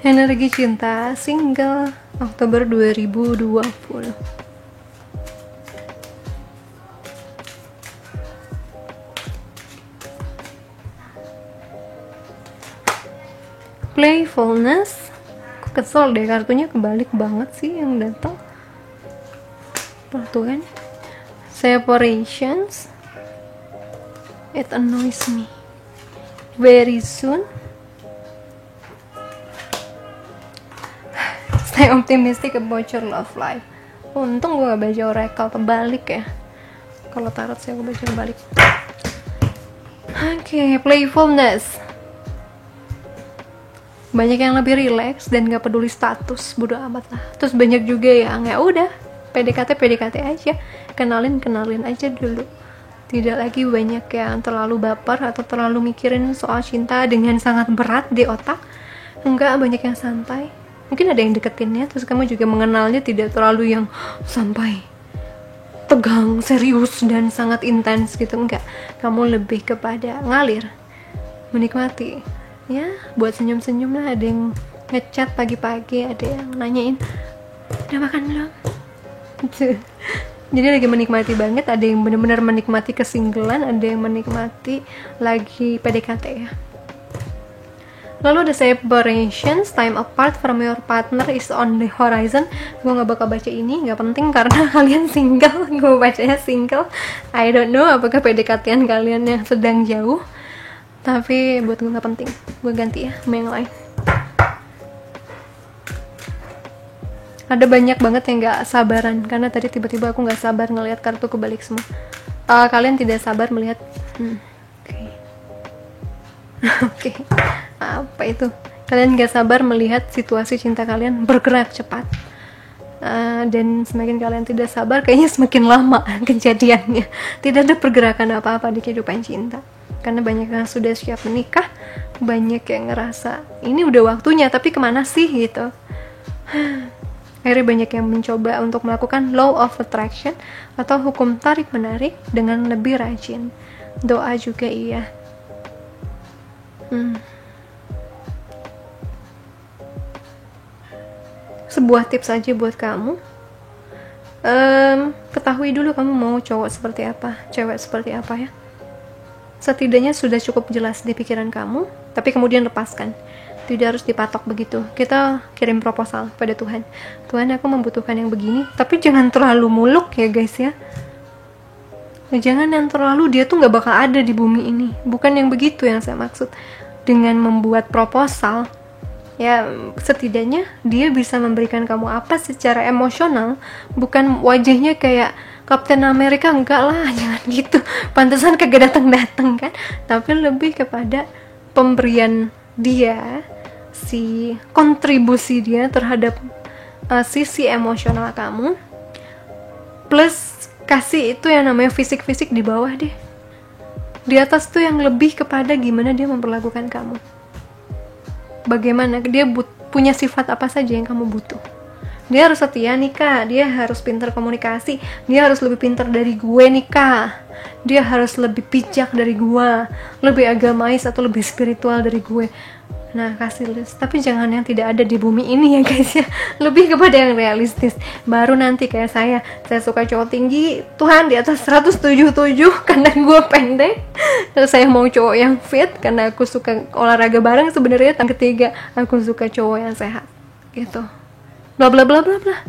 energi cinta single Oktober 2020. Playfulness. Kesel deh, kartunya kebalik banget sih yang datang. Tuh kan. Separations. It annoys me. Very soon. Stay optimistic about your love life. Untung gue gak baca oracle terbalik ya. Kalau tarot saya gue baca terbalik. Oke, playfulness. Banyak yang lebih relax dan gak peduli status, bodo amat lah. Terus banyak juga yang ya udah PDKT aja, kenalin aja dulu. Tidak lagi banyak yang terlalu baper atau terlalu mikirin soal cinta dengan sangat berat di otak. Enggak, banyak yang santai. Mungkin ada yang deketinnya, terus kamu juga mengenalnya tidak terlalu yang sampai tegang, serius dan sangat intens gitu. Enggak, kamu lebih kepada ngalir, menikmati. Ya, buat senyum-senyum lah. Ada yang ngechat pagi-pagi, ada yang nanyain udah makan belum. Jadi lagi menikmati banget. Ada yang benar-benar menikmati kesinggelan, ada yang menikmati lagi PDKT ya. Lalu ada separations, time apart from your partner is on the horizon. Gue gak bakal baca ini, gak penting karena kalian single. Gue bacanya single. I don't know apakah PDKT-an kalian yang sedang jauh, tapi buat gue gak penting. Gue ganti ya sama yang lain. Ada banyak banget yang gak sabaran, karena tadi tiba-tiba aku gak sabar ngelihat kartu kebalik semua. Kalian tidak sabar melihat Oke. Apa itu? Kalian gak sabar melihat situasi cinta kalian bergerak cepat. Dan semakin kalian tidak sabar, kayaknya semakin lama kejadiannya. Tidak ada pergerakan apa-apa di kehidupan cinta. Karena banyak yang sudah siap menikah, banyak yang ngerasa ini udah waktunya, tapi kemana sih gitu. Akhirnya banyak yang mencoba untuk melakukan law of attraction atau hukum tarik menarik dengan lebih rajin. Doa juga iya. Sebuah tips aja buat kamu. Ketahui dulu kamu mau cowok seperti apa, cewek seperti apa ya. Setidaknya sudah cukup jelas di pikiran kamu, tapi kemudian lepaskan. Tidak harus dipatok begitu. Kita kirim proposal pada Tuhan. Tuhan, aku membutuhkan yang begini, tapi jangan terlalu muluk ya guys ya. Jangan yang terlalu, dia tuh gak bakal ada di bumi ini. Bukan yang begitu yang saya maksud. Dengan membuat proposal, ya setidaknya dia bisa memberikan kamu apa secara emosional. Bukan wajahnya kayak Captain America, enggak lah, jangan gitu. Pantesan kagak datang-datang kan. Tapi lebih kepada pemberian dia, si kontribusi dia terhadap sisi emosional kamu, plus kasih itu yang namanya fisik-fisik di bawah deh. Di atas tuh yang lebih kepada gimana dia memperlakukan kamu, bagaimana dia punya sifat apa saja yang kamu butuh. Dia harus setia nih kak, dia harus pintar komunikasi, dia harus lebih pintar dari gue nih kak, dia harus lebih bijak dari gue, lebih agamais atau lebih spiritual dari gue. Nah, kasih list, tapi jangan yang tidak ada di bumi ini ya guys ya. Lebih kepada yang realistis. Baru nanti kayak saya suka cowok tinggi, Tuhan di atas 177 karena gue pendek. Terus saya mau cowok yang fit karena aku suka olahraga bareng. Sebenarnya yang ketiga, aku suka cowok yang sehat gitu. Bla bla bla bla bla.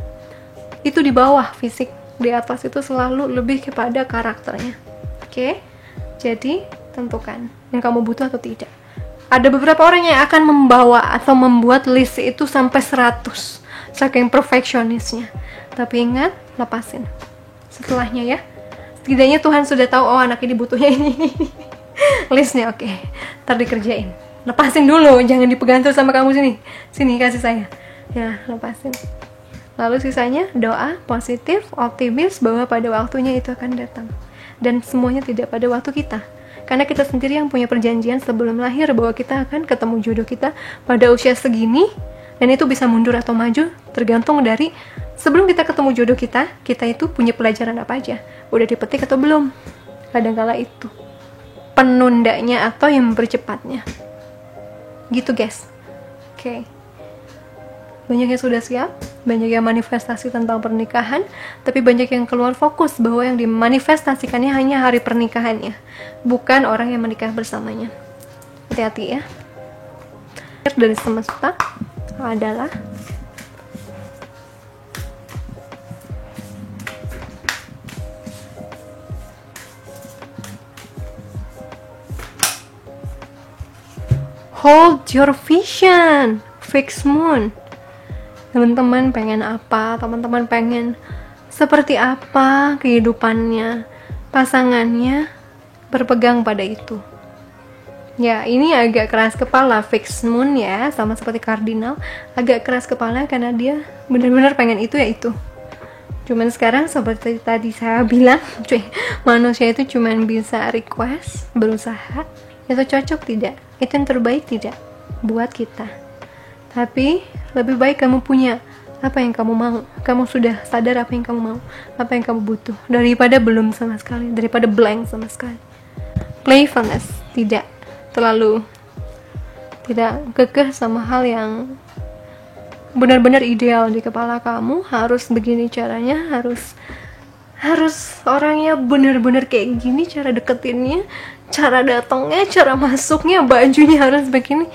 Itu di bawah fisik, di atas itu selalu lebih kepada karakternya. Oke? Jadi tentukan yang kamu butuh atau tidak. Ada beberapa orang yang akan membawa atau membuat list itu sampai 100 saking perfeksionisnya. Tapi ingat, lepasin setelahnya ya. Setidaknya Tuhan sudah tahu, oh anak ini butuhnya ini. Listnya oke, ntar dikerjain. Lepasin dulu, jangan dipegang terus sama kamu. Sini kasih saya. Ya, lepasin. Lalu sisanya doa, positif, optimis bahwa pada waktunya itu akan datang. Dan semuanya tidak pada waktu kita. Karena kita sendiri yang punya perjanjian sebelum lahir bahwa kita akan ketemu jodoh kita pada usia segini. Dan itu bisa mundur atau maju tergantung dari sebelum kita ketemu jodoh kita itu punya pelajaran apa aja. Udah dipetik atau belum. Kadangkala itu penundanya atau yang mempercepatnya. Gitu guys. Oke. Banyak yang sudah siap, banyak yang manifestasi tentang pernikahan, tapi banyak yang keluar fokus bahwa yang dimanifestasikannya hanya hari pernikahannya, bukan orang yang menikah bersamanya. Hati-hati ya. Dari semesta adalah hold your vision, fixed moon. Teman-teman pengen apa? Teman-teman pengen seperti apa kehidupannya? Pasangannya berpegang pada itu. Ya, ini agak keras kepala, fixed moon ya, sama seperti kardinal, agak keras kepala karena dia benar-benar pengen itu ya itu. Cuman sekarang seperti tadi saya bilang, manusia itu cuman bisa request, berusaha, itu cocok tidak? Itu yang terbaik tidak buat kita. Tapi lebih baik kamu punya apa yang kamu mau, kamu sudah sadar apa yang kamu mau, apa yang kamu butuh, daripada belum sama sekali, daripada blank sama sekali. Playfulness, tidak kekeh sama hal yang benar-benar ideal di kepala kamu, harus begini caranya, harus orangnya benar-benar kayak gini cara deketinnya, cara datangnya, cara masuknya, bajunya harus begini.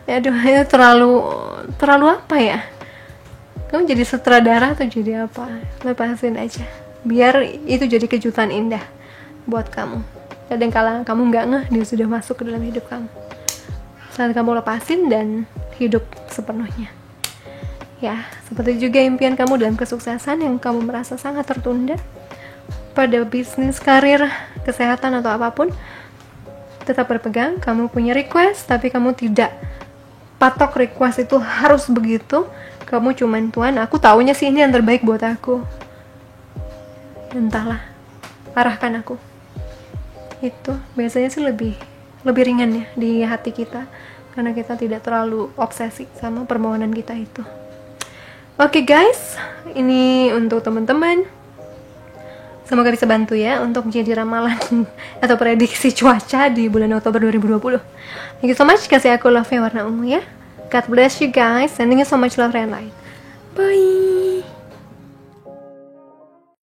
Aduh, itu terlalu apa ya? Kamu jadi sutradara atau jadi apa? Lepasin aja, biar itu jadi kejutan indah buat kamu. Kadang-kala kamu nggak ngeh dia sudah masuk ke dalam hidup kamu. Saat kamu lepasin dan hidup sepenuhnya. Ya, seperti juga impian kamu dalam kesuksesan yang kamu merasa sangat tertunda pada bisnis, karir, kesehatan atau apapun, tetap berpegang. Kamu punya request, tapi kamu tidak patok request itu harus begitu. Kamu cuman, Tuhan, aku taunya sih ini yang terbaik buat aku. Entahlah, arahkan aku. Itu biasanya sih lebih ringan ya di hati kita, karena kita tidak terlalu obsesi sama permohonan kita itu. Oke guys, ini untuk teman-teman. Semoga bisa bantu ya untuk jadi ramalan atau prediksi cuaca di bulan Oktober 2020. Thank you so much, kasih aku love-nya warna ungu ya. God bless you guys, sending you so much love and light. Bye.